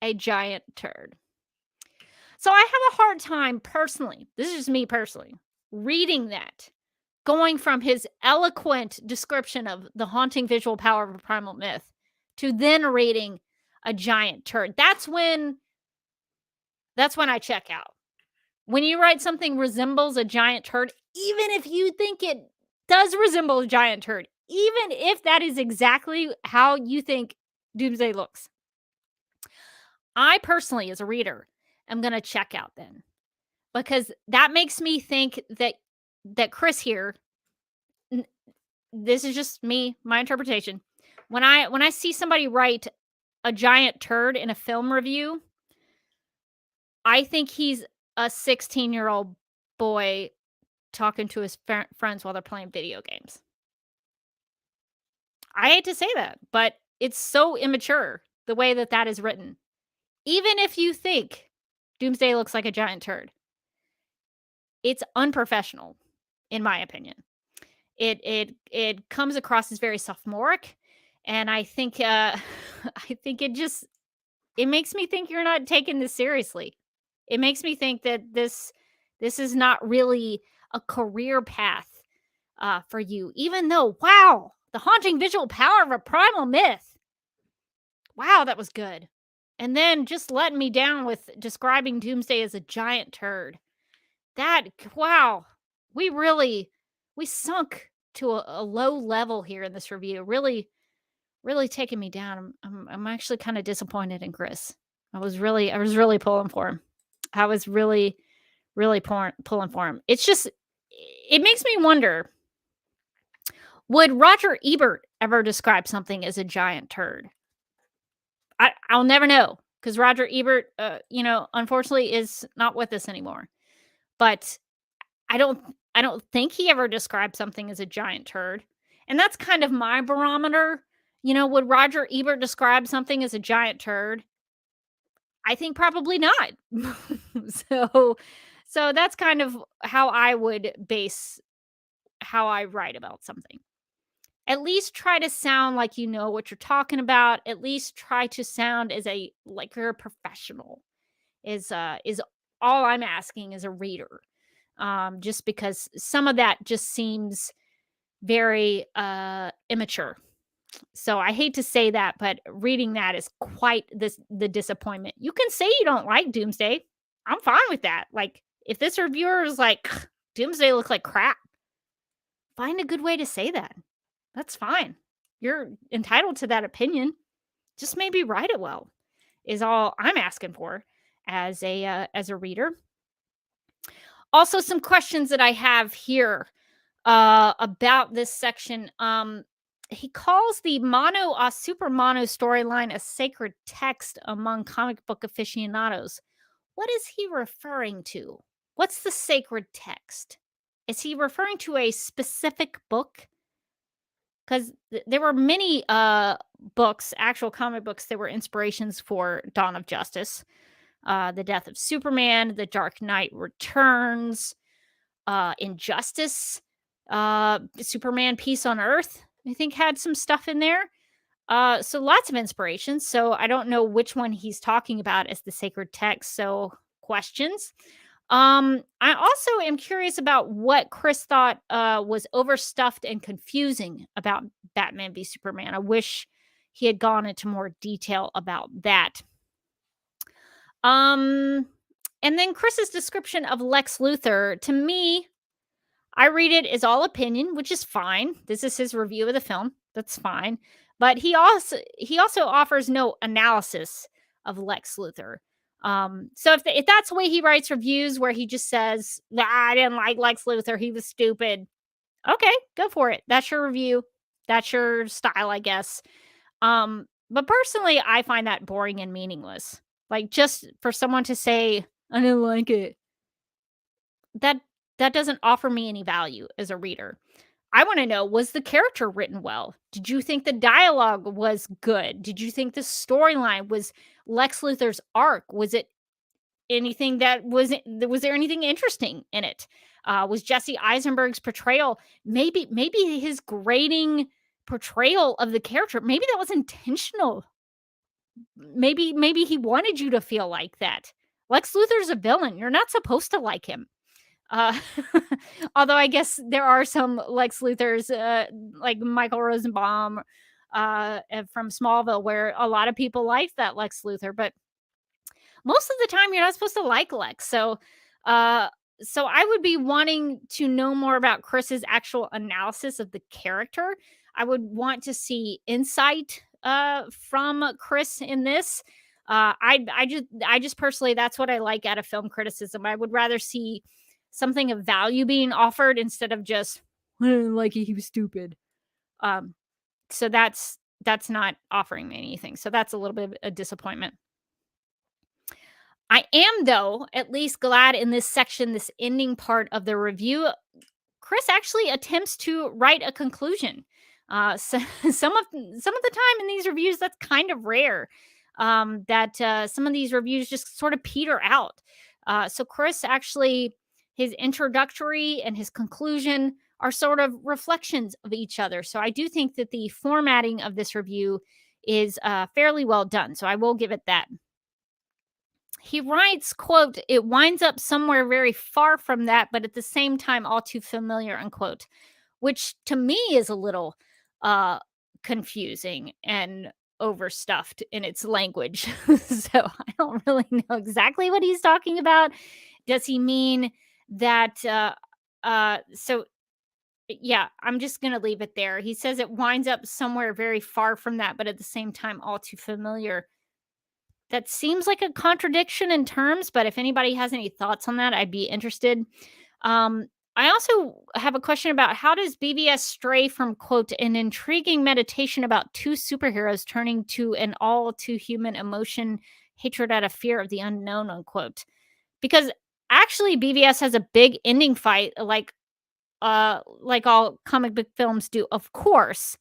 a giant turd. So I have a hard time personally, this is just me personally, reading that, going from his eloquent description of the haunting visual power of a primal myth to then reading a giant turd. That's when I check out. When you write something resembles a giant turd, even if you think it does resemble a giant turd, even if that is exactly how you think Doomsday looks, I personally, as a reader, am going to check out then. Because that makes me think that Chris here, this is just me, my interpretation. When I see somebody write a giant turd in a film review, I think he's a 16-year-old boy talking to his friends while they're playing video games. I hate to say that, but it's so immature the way that is written. Even if you think Doomsday looks like a giant turd, it's unprofessional, in my opinion. It comes across as very sophomoric, and I think I think it makes me think you're not taking this seriously. It makes me think that this is not really a career path for you, even though, wow, the haunting visual power of a primal myth. Wow, that was good. And then just letting me down with describing Doomsday as a giant turd. That, wow, we really, we sunk to a low level here in this review. Really, really taking me down. I'm actually kind of disappointed in Chris. I was really pulling for him. I was really, really pulling for him. It's just, it makes me wonder, would Roger Ebert ever describe something as a giant turd? I'll never know, because Roger Ebert, unfortunately is not with us anymore. But I don't I don't think he ever described something as a giant turd. And that's kind of my barometer. Would Roger Ebert describe something as a giant turd? I think probably not. so so that's kind of how I would base how I write about something. At least try to sound like you know what you're talking about. At least try to sound as a like you're a professional. Is all I'm asking as a reader. Just because some of that just seems very immature. So I hate to say that, but reading that is quite the disappointment. You can say you don't like Doomsday. I'm fine with that. Like, if this reviewer is like, Doomsday looks like crap, find a good way to say that. That's fine. You're entitled to that opinion. Just maybe write it well is all I'm asking for as a reader. Also, some questions that I have here about this section. He calls the super mono storyline a sacred text among comic book aficionados. What is he referring to? What's the sacred text? Is he referring to a specific book? Because there were many books, actual comic books, that were inspirations for Dawn of Justice, The Death of Superman, The Dark Knight Returns, Injustice, Superman Peace on Earth, I think had some stuff in there. So lots of inspirations. So I don't know which one he's talking about as the sacred text. So questions. I also am curious about what Chris thought was overstuffed and confusing about Batman v Superman. I wish he had gone into more detail about that. And then Chris's description of Lex Luthor, to me, I read it as all opinion, which is fine. This is his review of the film. That's fine. But he also offers no analysis of Lex Luthor. So if that's the way he writes reviews, where he just says, nah, I didn't like Lex Luthor, he was stupid. Okay, go for it. That's your review. That's your style, I guess. But personally, I find that boring and meaningless. Like, just for someone to say, I didn't like it, that doesn't offer me any value as a reader. I want to know, was the character written well? Did you think the dialogue was good? Did you think the storyline was Lex Luthor's arc? Was it anything was there anything interesting in it? Was Jesse Eisenberg's portrayal, maybe his grating portrayal of the character, maybe that was intentional. Maybe he wanted you to feel like that. Lex Luthor's a villain. You're not supposed to like him. Uh, although I guess there are some Lex Luthors, like Michael Rosenbaum from Smallville, where a lot of people like that Lex Luthor, but most of the time you're not supposed to like Lex. So I would be wanting to know more about Chris's actual analysis of the character. I would want to see insight from Chris in this. I just personally, that's what I like out of film criticism. I would rather see something of value being offered instead of just, I didn't like it, he was stupid. So that's not offering me anything. So that's a little bit of a disappointment. I am, though, at least glad in this section, this ending part of the review, Chris actually attempts to write a conclusion. So some of the time in these reviews, that's kind of rare. That some of these reviews just sort of peter out. So Chris actually his introductory and his conclusion are sort of reflections of each other. So I do think that the formatting of this review is fairly well done. So I will give it that. He writes, quote, "It winds up somewhere very far from that, but at the same time all too familiar," unquote, which to me is a little uh confusing and overstuffed in its language. So I don't really know exactly what he's talking about. Does he mean that so yeah, I'm just going to leave it there. He says it winds up somewhere very far from that, but at the same time all too familiar. That seems like a contradiction in terms, but if anybody has any thoughts on that, I'd be interested. Um, I also have a question about how does BVS stray from, quote, "an intriguing meditation about two superheroes turning to an all too human emotion, hatred out of fear of the unknown," unquote. Because actually BVS has a big ending fight, like all comic book films do. Of course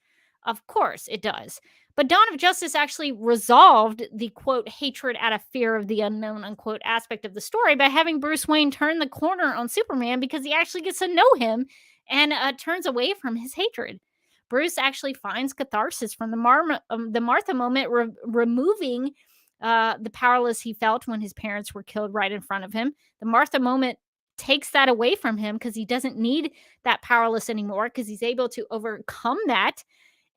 it does. But Dawn of Justice actually resolved the, quote, "hatred out of fear of the unknown," unquote, aspect of the story by having Bruce Wayne turn the corner on Superman because he actually gets to know him and turns away from his hatred. Bruce actually finds catharsis from the Martha moment, removing the powerless he felt when his parents were killed right in front of him. The Martha moment takes that away from him because he doesn't need that powerless anymore because he's able to overcome that.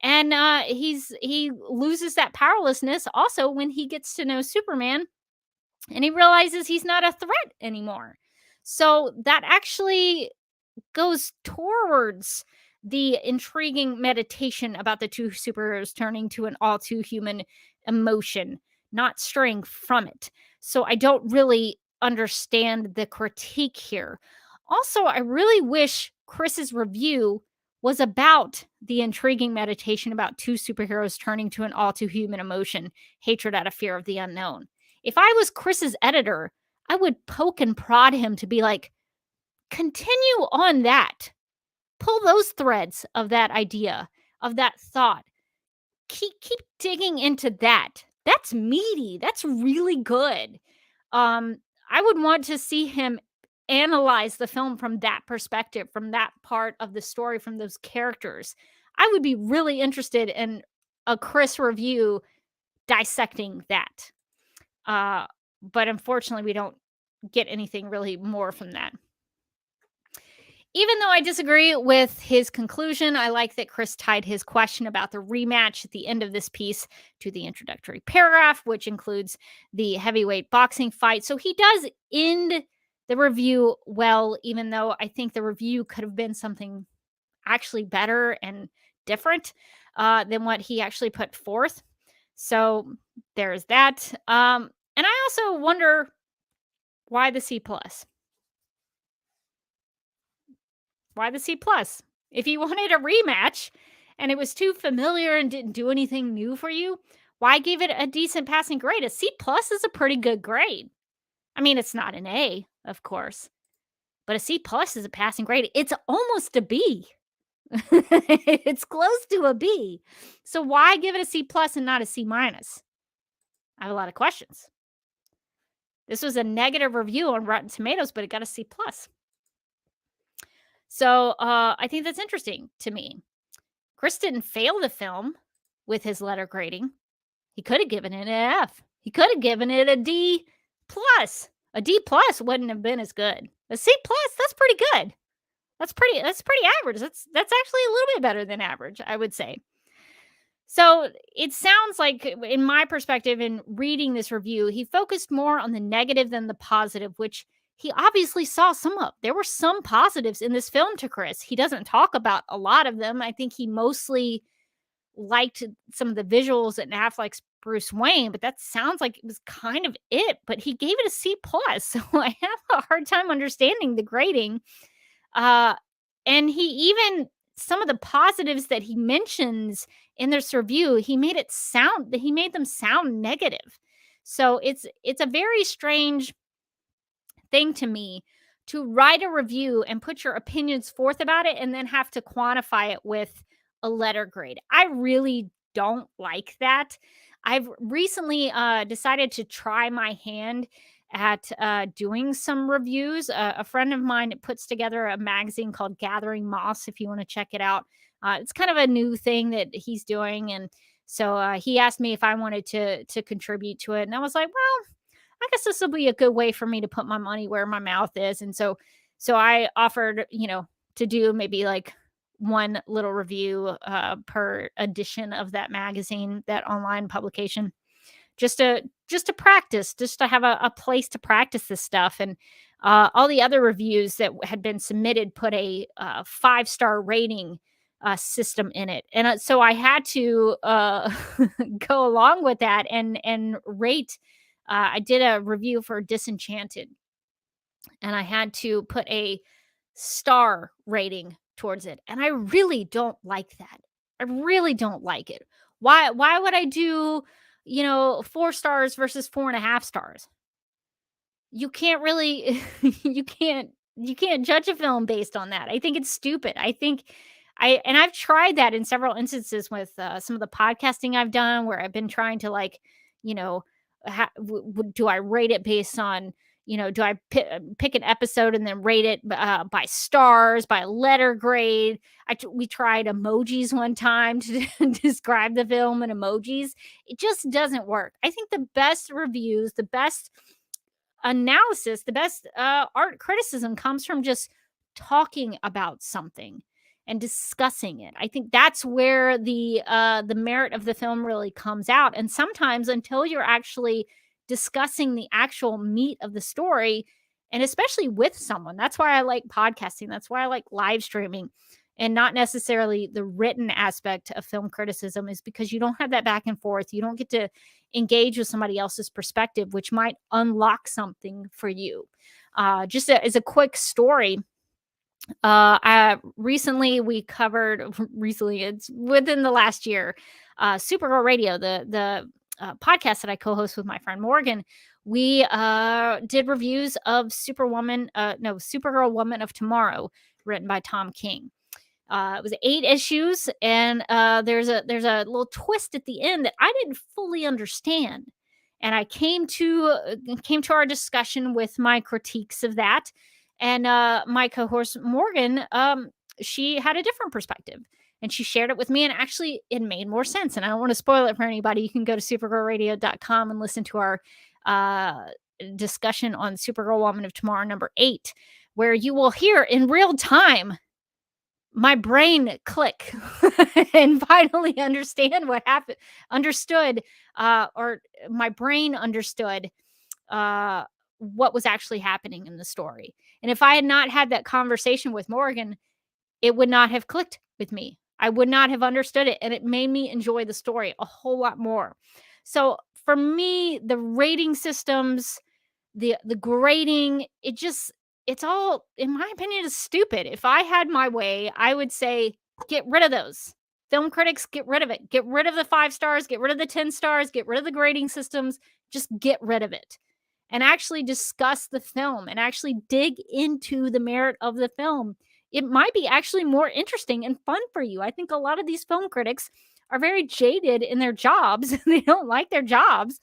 And he loses that powerlessness also when he gets to know Superman and he realizes he's not a threat anymore. So that actually goes towards the intriguing meditation about the two superheroes turning to an all too human emotion, not straying from it. So I don't really understand the critique here. Also, I really wish Chris's review was about the intriguing meditation about two superheroes turning to an all too human emotion, hatred out of fear of the unknown. If I was Chris's editor, I would poke and prod him to be like, continue on that. Pull those threads of that idea, of that thought. Keep digging into that. That's meaty. That's really good. I would want to see him analyze the film from that perspective, from that part of the story, from those characters. I would be really interested in a Chris review dissecting that. But unfortunately, we don't get anything really more from that. Even though I disagree with his conclusion, I like that Chris tied his question about the rematch at the end of this piece to the introductory paragraph, which includes the heavyweight boxing fight. So he does end the review well, even though I think the review could have been something actually better and different than what he actually put forth. So there's that. And I also wonder why the C plus. Why the C plus? If you wanted a rematch and it was too familiar and didn't do anything new for you, why give it a decent passing grade? A C plus is a pretty good grade. I mean, it's not an A, of course, but a C plus is a passing grade. It's almost a B. It's close to a B. So why give it a C plus and not a C minus? I have a lot of questions. This was a negative review on Rotten Tomatoes, but it got a C plus. So I think that's interesting to me. Chris didn't fail the film with his letter grading. He could have given it an F. He could have given it a D plus. A D plus wouldn't have been as good. A C plus, that's pretty good. That's pretty average. That's actually a little bit better than average, I would say. So it sounds like, in my perspective, in reading this review, he focused more on the negative than the positive, which he obviously saw some of. There were some positives in this film to Chris. He doesn't talk about a lot of them. I think he mostly liked some of the visuals and Affleck's Bruce Wayne, but that sounds like it was kind of it. But he gave it a C plus, so I have a hard time understanding the grading. And he even, some of the positives that he mentions in this review, he made them sound negative. So it's a very strange thing to me to write a review and put your opinions forth about it and then have to quantify it with a letter grade. I really don't like that. I've recently decided to try my hand at doing some reviews. A friend of mine puts together a magazine called Gathering Moss, if you want to check it out. It's kind of a new thing that he's doing. And so he asked me if I wanted to contribute to it. And I was like, well, I guess this will be a good way for me to put my money where my mouth is. And so I offered, to do maybe like one little review per edition of that magazine, that online publication, just to practice, just to have a place to practice this stuff. And all the other reviews that had been submitted put a 5-star rating system in it, and so I had to go along with that and rate. I did a review for Disenchanted, and I had to put a star rating towards it. And I really don't like that. I really don't like it. Why would I do, 4 stars versus 4.5 stars? You can't really you can't judge a film based on that. I think it's stupid. I've tried that in several instances with some of the podcasting I've done, where I've been trying to, like, you know, do I rate it based on, do I pick an episode and then rate it by stars, by letter grade? We tried emojis one time to describe the film in emojis. It just doesn't work. I think the best reviews, the best analysis, the best art criticism comes from just talking about something and discussing it. I think that's where the merit of the film really comes out. And sometimes, until you're actually discussing the actual meat of the story, and especially with someone, that's why I like podcasting. That's why I like live streaming, and not necessarily the written aspect of film criticism, is because you don't have that back and forth. You don't get to engage with somebody else's perspective, which might unlock something for you. As a quick story, recently we covered recently, it's within the last year, Supergirl Radio, the podcast that I co-host with my friend Morgan. We did reviews of Supergirl Woman of Tomorrow, written by Tom King. It was 8 issues, and there's a little twist at the end that I didn't fully understand. And I came to our discussion with my critiques of that, and my co-host Morgan, she had a different perspective, and she shared it with me, and actually it made more sense. And I don't want to spoil it for anybody. You can go to supergirlradio.com and listen to our uh, discussion on Supergirl Woman of Tomorrow number 8, where you will hear in real time my brain click and finally understood, or my brain understood what was actually happening in the story. And if I had not had that conversation with Morgan, it would not have clicked with me. I would not have understood it, and it made me enjoy the story a whole lot more. So for me, the rating systems, the grading, it's all, in my opinion, is stupid. If I had my way, I would say get rid of those. Film critics, get rid of it. Get rid of the 5 stars, get rid of the 10 stars, get rid of the grading systems. Just get rid of it. And actually discuss the film and actually dig into the merit of the film. It might be actually more interesting and fun for you. I think a lot of these film critics are very jaded in their jobs. They don't like their jobs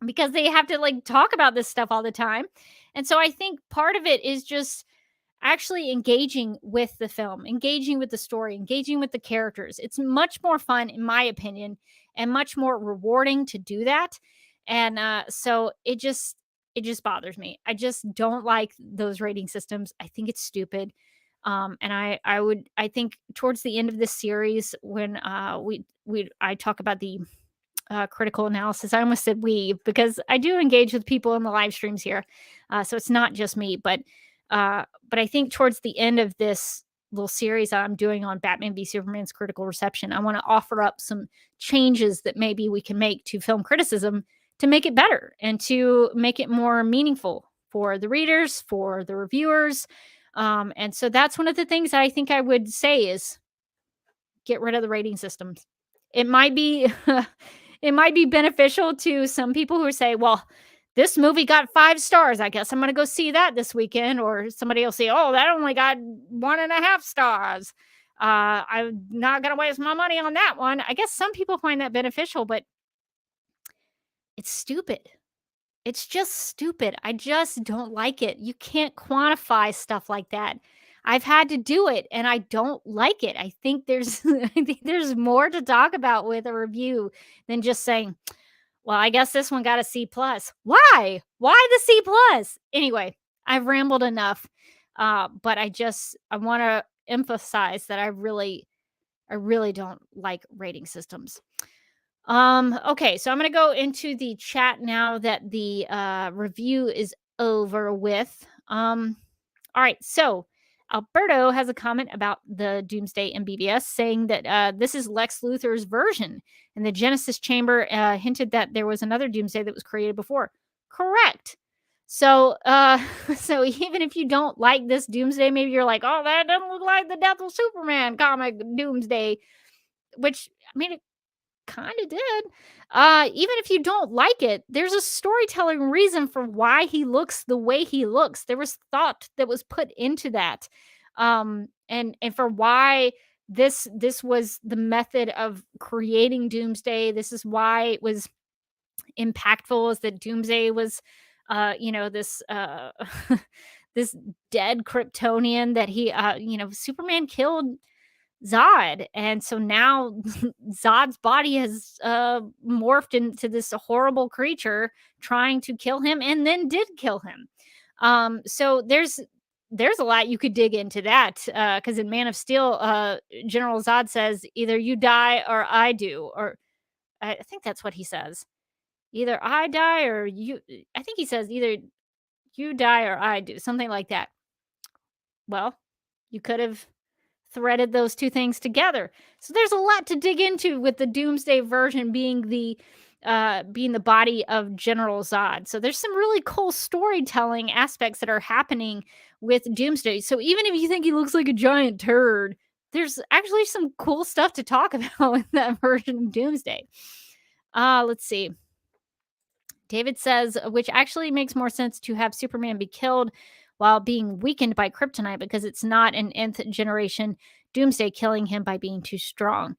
because they have to, like, talk about this stuff all the time. And so I think part of it is just actually engaging with the film, engaging with the story, engaging with the characters. It's much more fun, in my opinion, and much more rewarding to do that. And so it just bothers me. I just don't like those rating systems. I think it's stupid. And I think towards the end of this series, when I talk about the critical analysis. I almost said we, because I do engage with people in the live streams here, so it's not just me. But I think towards the end of this little series I'm doing on Batman v Superman's critical reception, I want to offer up some changes that maybe we can make to film criticism to make it better and to make it more meaningful for the readers, for the reviewers. And so that's one of the things I think I would say is get rid of the rating systems. It might be it might be beneficial to some people who say, well, this movie got 5 stars. I guess I'm going to go see that this weekend. Or somebody will say, oh, that only got 1.5 stars. I'm not going to waste my money on that one. I guess some people find that beneficial, but it's stupid. It's just stupid. I just don't like it. You can't quantify stuff like that. I've had to do it and I don't like it. I think there's I think there's more to talk about with a review than just saying, "Well, I guess this one got a C plus." Why? Why the C plus? Anyway, I've rambled enough. But I want to emphasize that I really don't like rating systems. Okay, so I'm gonna go into the chat now that the review is over with. All right, so Alberto has a comment about the Doomsday in BBS saying that this is Lex Luthor's version, and the Genesis Chamber hinted that there was another Doomsday that was created before. Correct. So, so even if you don't like this Doomsday, maybe you're like, "Oh, that doesn't look like the Death of Superman comic Doomsday," which I mean, kind of did. Even if you don't like it, there's a storytelling reason for why he looks the way he looks. There was thought that was put into that. And for why this was the method of creating Doomsday. This is why it was impactful, is that Doomsday was this this dead Kryptonian that Superman killed Zod, and so now Zod's body has morphed into this horrible creature trying to kill him, and then did kill him. So there's a lot you could dig into that, because in Man of Steel, General Zod says, "Either you die or I do," or I think that's what he says. Either I die or you. I think he says either you die or I do, something like that. Well, you could have threaded those two things together. So there's a lot to dig into with the Doomsday version being the body of General Zod. So there's some really cool storytelling aspects that are happening with Doomsday. So even if you think he looks like a giant turd, there's actually some cool stuff to talk about with that version of Doomsday. Let's see. David says, which actually makes more sense to have Superman be killed while being weakened by kryptonite, because it's not an nth generation Doomsday killing him by being too strong.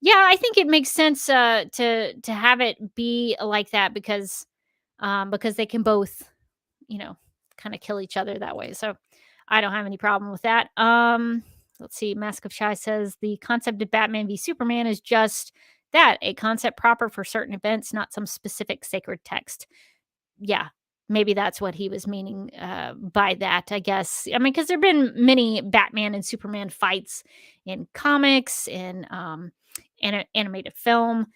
Yeah, I think it makes sense to have it be like that, because they can both, kind of kill each other that way. So I don't have any problem with that. Let's see. Mask of Shy says the concept of Batman v Superman is just that, a concept proper for certain events, not some specific sacred text. Yeah, maybe that's what he was meaning by that, I guess. I mean, because there have been many Batman and Superman fights in comics, in animated film.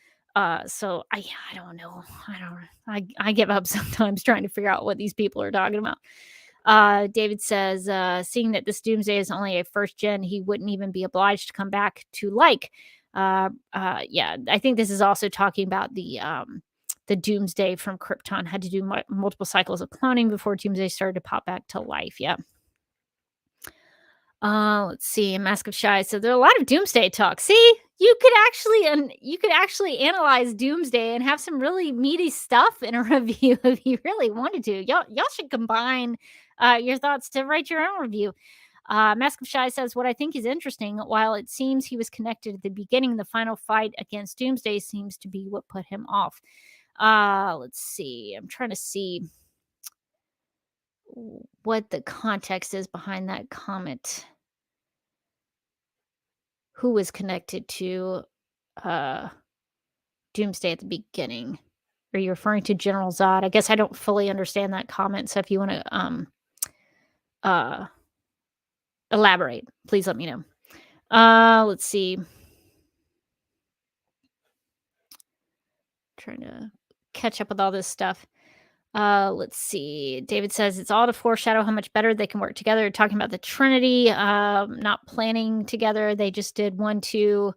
So I don't know. I give up sometimes trying to figure out what these people are talking about. David says, seeing that this Doomsday is only a first gen, he wouldn't even be obliged to come back to like. Yeah, I think this is also talking about the Doomsday from Krypton had to do multiple cycles of cloning before Doomsday started to pop back to life. Yeah. Let's see. Mask of Shy. So there are a lot of Doomsday talk. See, you could actually analyze Doomsday and have some really meaty stuff in a review if you really wanted to. Y'all should combine your thoughts to write your own review. Mask of Shy says, what I think is interesting, while it seems he was connected at the beginning, the final fight against Doomsday seems to be what put him off. Let's see. I'm trying to see what the context is behind that comment. Who was connected to Doomsday at the beginning? Are you referring to General Zod? I guess I don't fully understand that comment. So if you want to elaborate, please let me know. Let's see. Trying to catch up with all this stuff. Let's see. David says it's all to foreshadow how much better they can work together. Talking about the Trinity, not planning together. They just did 1-2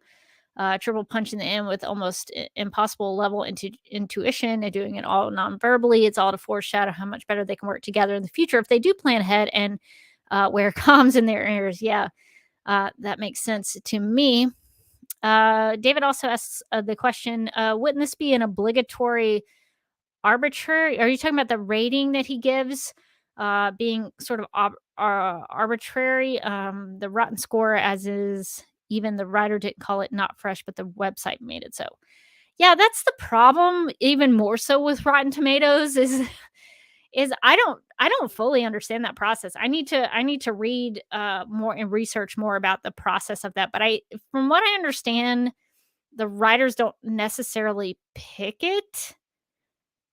triple punch in the end with almost impossible level into intuition and doing it all non-verbally. It's all to foreshadow how much better they can work together in the future if they do plan ahead and wear comms in their ears. Yeah, that makes sense to me. David also asks the question, wouldn't this be an obligatory arbitrary? Are you talking about the rating that he gives being sort of arbitrary? The rotten score, as is, even the writer didn't call it not fresh, but the website made it so. Yeah, that's the problem, even more so with Rotten Tomatoes is I don't fully understand that process. I need to read more and research more about the process of that. But I from what I understand, the writers don't necessarily pick it,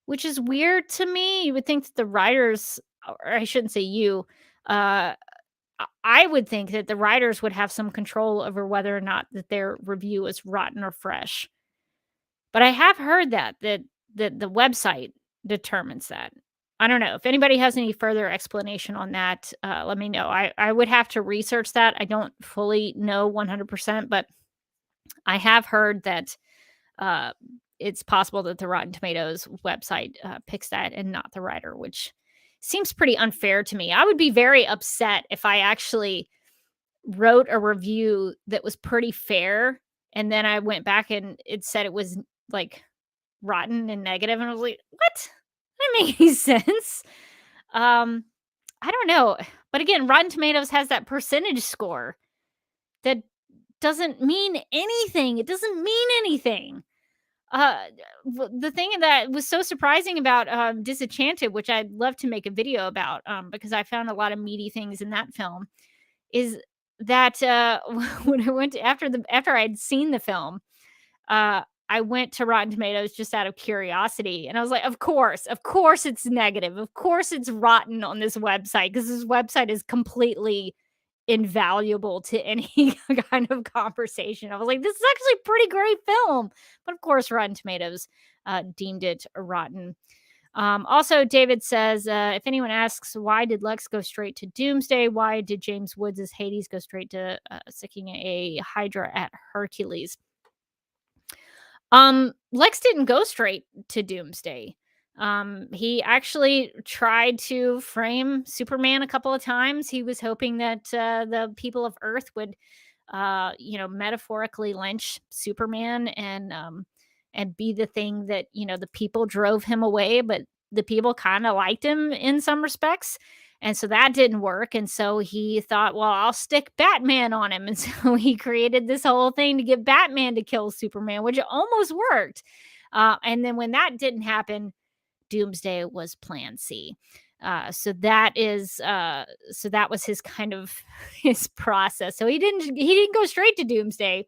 which is weird to me. You would think that the writers, or I shouldn't say you, uh I would think that the writers would have some control over whether or not that their review is rotten or fresh. But I have heard that the website determines that. I don't know. If anybody has any further explanation on that, let me know. I would have to research that. I don't fully know 100%, but I have heard that uh, it's possible that the Rotten Tomatoes website picks that and not the writer, which seems pretty unfair to me. I would be very upset if I actually wrote a review that was pretty fair, and then I went back and it said it was like rotten and negative, and I was like, "What? That doesn't make any sense." Um, I don't know. But again, Rotten Tomatoes has that percentage score that doesn't mean anything. It doesn't mean anything. Uh, the thing that was so surprising about Disenchanted, which I'd love to make a video about, because I found a lot of meaty things in that film, is that when I went to, after I'd seen the film, I went to Rotten Tomatoes just out of curiosity, and I was like, of course it's negative. Of course it's rotten on this website because this website is completely invaluable to any kind of conversation. I was like, this is actually a pretty great film, but of course, Rotten Tomatoes deemed it rotten. Also, David says, if anyone asks, why did Lex go straight to Doomsday? Why did James Woods' Hades go straight to sicking a Hydra at Hercules? Lex didn't go straight to Doomsday. He actually tried to frame Superman a couple of times. He was hoping that the people of Earth would, metaphorically lynch Superman and be the thing that the people drove him away, but the people kind of liked him in some respects. And so that didn't work. And so he thought, well, I'll stick Batman on him. And so he created this whole thing to get Batman to kill Superman, which almost worked. And then when that didn't happen, Doomsday was Plan C. So that was his kind of his process. So he didn't go straight to Doomsday.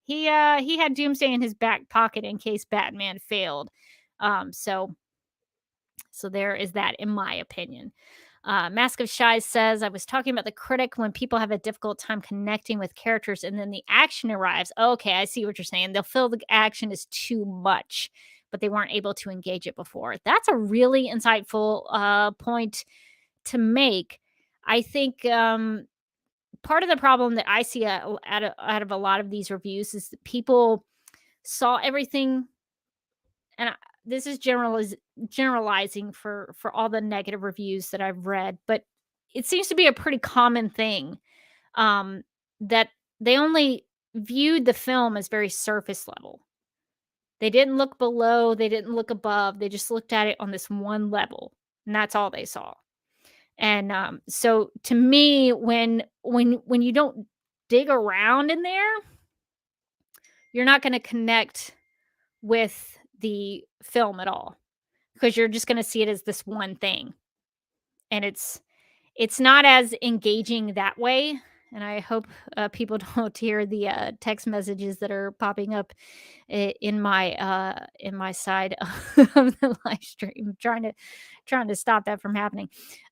He had Doomsday in his back pocket in case Batman failed. So there is that, in my opinion. Mask of Shy says, I was talking about the critic when people have a difficult time connecting with characters and then the action arrives. Okay, I see what you're saying. They'll feel the action is too much, but they weren't able to engage it before. That's a really insightful point to make. I think part of the problem that I see out of a lot of these reviews is that people saw everything, and this is generalizing for all the negative reviews that I've read, but it seems to be a pretty common thing, that they only viewed the film as very surface level. They didn't look below, they didn't look above, they just looked at it on this one level, and that's all they saw. And so to me, when you don't dig around in there, you're not going to connect with the film at all, because you're just going to see it as this one thing, and it's not as engaging that way. And I hope people don't hear the text messages that are popping up in my side of the live stream, trying to stop that from happening.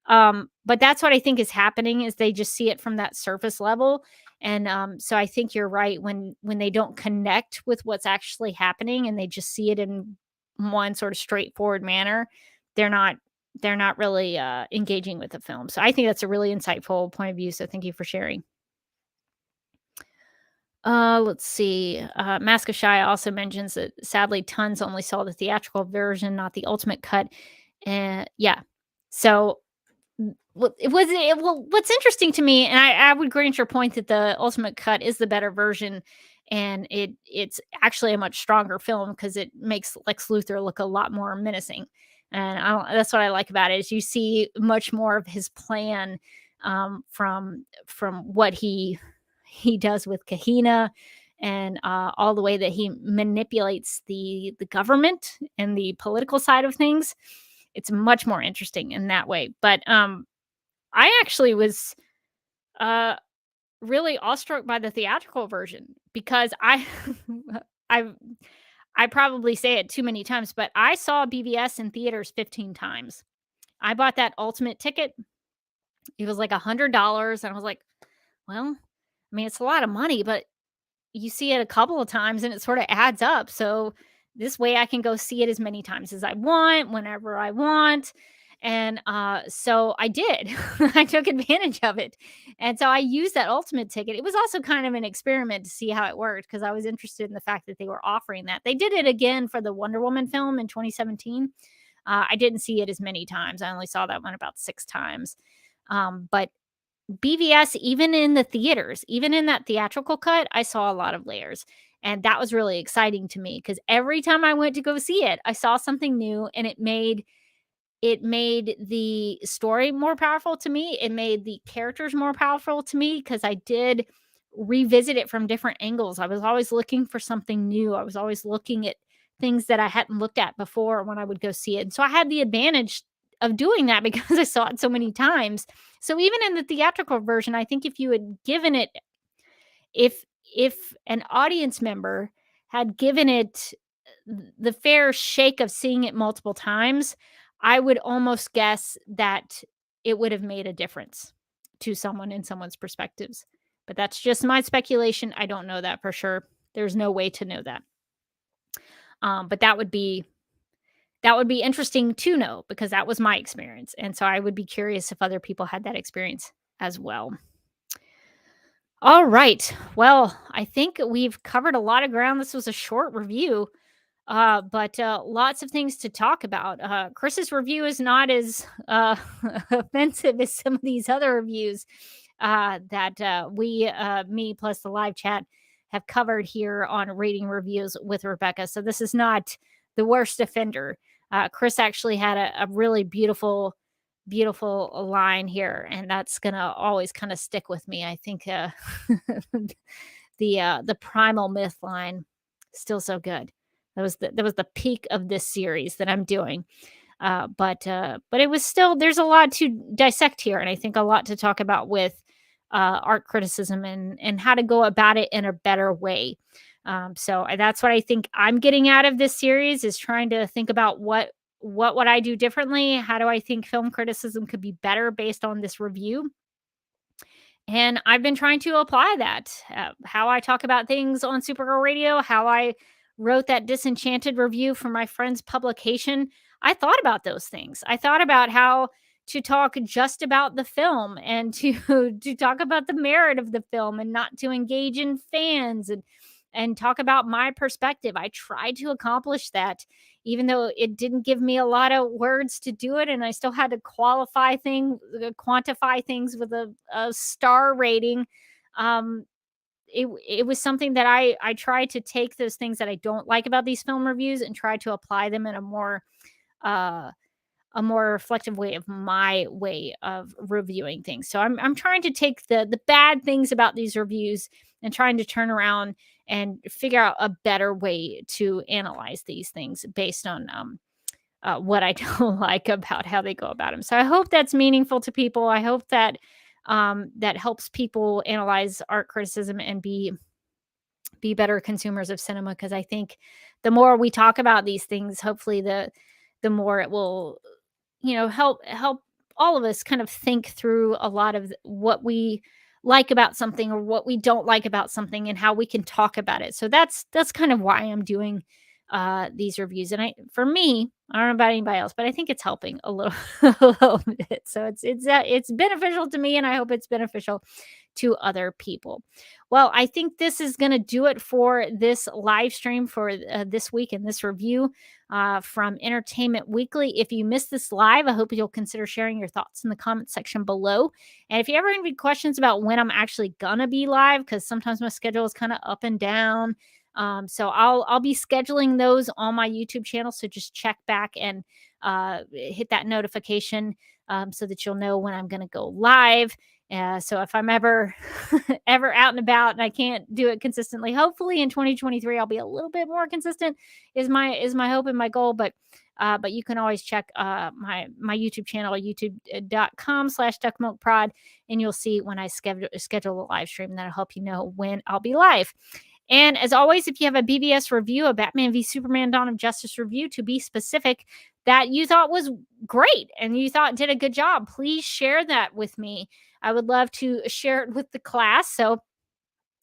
But that's what I think is happening, is they just see it from that surface level. And so I think you're right, when they don't connect with what's actually happening and they just see it in one sort of straightforward manner, they're not really engaging with the film. So I think that's a really insightful point of view. So thank you for sharing. Let's see. Mask of Shy also mentions that sadly tons only saw the theatrical version, not the ultimate cut. And yeah. So what's interesting to me, and I would grant your point that the ultimate cut is the better version, and it's actually a much stronger film because it makes Lex Luthor look a lot more menacing. And that's what I like about it, is you see much more of his plan, from what he does with Kahina, and all the way that he manipulates the government and the political side of things. It's much more interesting in that way. But I actually was uh, really awestruck by the theatrical version because I I probably say it too many times, but I saw BVS in theaters 15 times. I bought that ultimate ticket. It was like $100, and I was like, "Well, I mean, it's a lot of money, but you see it a couple of times and it sort of adds up. So this way I can go see it as many times as I want, whenever I want." And so I did. I took advantage of it. And so I used that ultimate ticket. It was also kind of an experiment to see how it worked because I was interested in the fact that they were offering that. They did it again for the Wonder Woman film in 2017. I didn't see it as many times. I only saw that one about 6 times. But BVS, even in the theaters, even in that theatrical cut, I saw a lot of layers. And that was really exciting to me because every time I went to go see it, I saw something new and it made the story more powerful to me. It made the characters more powerful to me because I did revisit it from different angles. I was always looking for something new. I was always looking at things that I hadn't looked at before when I would go see it. And so I had the advantage of doing that because I saw it so many times. So even in the theatrical version, I think if you had given it if if an audience member had given it the fair shake of seeing it multiple times, I would almost guess that it would have made a difference to someone in someone's perspectives. But that's just my speculation. I don't know that for sure. There's no way to know that. But that would be interesting to know because that was my experience. And so I would be curious if other people had that experience as well. All right. Well, I think we've covered a lot of ground. This was a short review, but lots of things to talk about. Chris's review is not as offensive as some of these other reviews that me plus the live chat, have covered here on Rating Reviews with Rebecca. So this is not the worst offender. Chris actually had a really beautiful line here, and that's gonna always kind of stick with me. I think the primal myth line, still so good. That was the peak of this series that I'm doing. But it was still, there's a lot to dissect here, and I think a lot to talk about with art criticism and how to go about it in a better way. That's what I think I'm getting out of this series, is trying to think about what would I do differently? How do I think film criticism could be better based on this review? And I've been trying to apply that. How I talk about things on Supergirl Radio, how I wrote that Disenchanted review for my friend's publication. I thought about those things. I thought about how to talk just about the film and to to talk about the merit of the film and not to engage in fans and talk about my perspective. I tried to accomplish that, even though it didn't give me a lot of words to do it, and I still had to quantify things with a star rating. Um it it was something that I tried to take those things that I don't like about these film reviews and try to apply them in uh a more reflective way of my way of reviewing things. So I'm trying to take the bad things about these reviews and trying to turn around and figure out a better way to analyze these things based on what I don't like about how they go about them. So I hope that's meaningful to people. I hope that that helps people analyze art criticism and be better consumers of cinema, because I think the more we talk about these things, hopefully the more it will, help all of us kind of think through a lot of what we like about something or what we don't like about something and how we can talk about it. So that's kind of why I'm doing these reviews. And for me, I don't know about anybody else, but I think it's helping a little a little bit. So it's beneficial to me, and I hope it's beneficial to other people. Well, I think this is going to do it for this live stream for this week in this review from Entertainment Weekly. If you missed this live, I hope you'll consider sharing your thoughts in the comment section below. And if you ever have any questions about when I'm actually going to be live, because sometimes my schedule is kind of up and down. So I'll be scheduling those on my YouTube channel. So just check back and hit that notification so that you'll know when I'm going to go live. So if I'm ever ever out and about and I can't do it consistently, hopefully in 2023 I'll be a little bit more consistent. Is my hope and my goal. But you can always check my YouTube channel, youtube.com/duckmilkprod, and you'll see when I schedule a live stream. That'll help you know when I'll be live. And as always, if you have a BVS review, a Batman v Superman Dawn of Justice review, to be specific, that you thought was great and you thought did a good job, please share that with me. I would love to share it with the class. So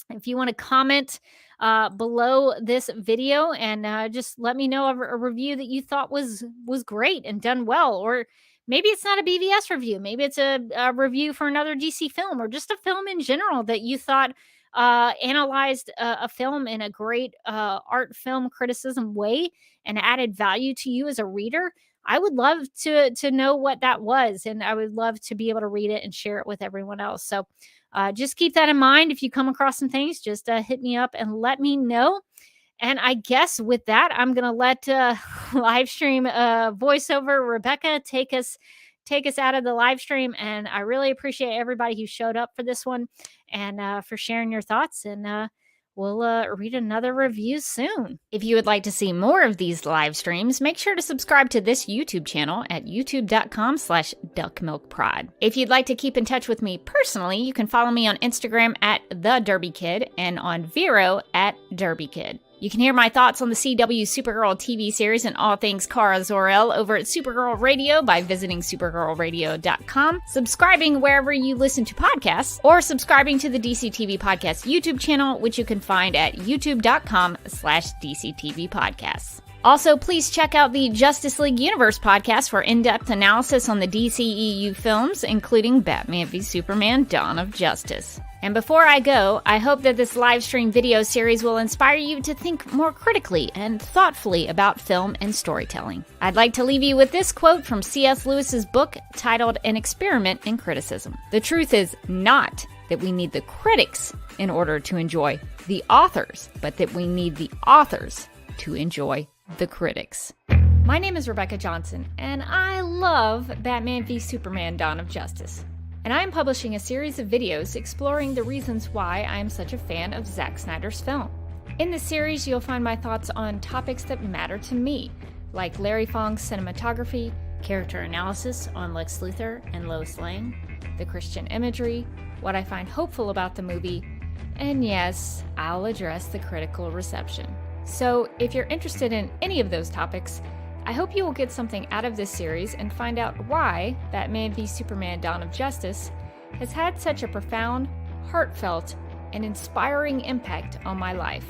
if you want to comment below this video and just let me know a review that you thought was great and done well, or maybe it's not a BVS review, maybe it's a review for another DC film, or just a film in general that you thought analyzed a film in a great art film criticism way and added value to you as a reader. I would love to know what that was, and I would love to be able to read it and share it with everyone else. So just keep that in mind. If you come across some things, just hit me up and let me know. And I guess with that, I'm going to let live stream voiceover Rebecca take us out of the live stream. And I really appreciate everybody who showed up for this one and for sharing your thoughts. And we'll read another review soon. If you would like to see more of these live streams, make sure to subscribe to this YouTube channel at youtube.com/duckmilkprod. If you'd like to keep in touch with me personally, you can follow me on Instagram at @TheDerbyKid and on Vero at DerbyKid. You can hear my thoughts on the CW Supergirl TV series and all things Kara Zor-El over at Supergirl Radio by visiting supergirlradio.com, subscribing wherever you listen to podcasts, or subscribing to the DC TV Podcast YouTube channel, which you can find at youtube.com/DCTVpodcasts. Also, please check out the Justice League Universe podcast for in-depth analysis on the DCEU films, including Batman v Superman: Dawn of Justice. And before I go, I hope that this live stream video series will inspire you to think more critically and thoughtfully about film and storytelling. I'd like to leave you with this quote from C.S. Lewis's book titled An Experiment in Criticism. The truth is not that we need the critics in order to enjoy the authors, but that we need the authors to enjoy the critics. My name is Rebecca Johnson, and I love Batman v Superman: Dawn of Justice. And I am publishing a series of videos exploring the reasons why I am such a fan of Zack Snyder's film. In this series, you'll find my thoughts on topics that matter to me, like Larry Fong's cinematography, character analysis on Lex Luthor and Lois Lane, the Christian imagery, what I find hopeful about the movie, and yes, I'll address the critical reception. So if you're interested in any of those topics, I hope you will get something out of this series and find out why Batman v Superman: Dawn of Justice has had such a profound, heartfelt, and inspiring impact on my life.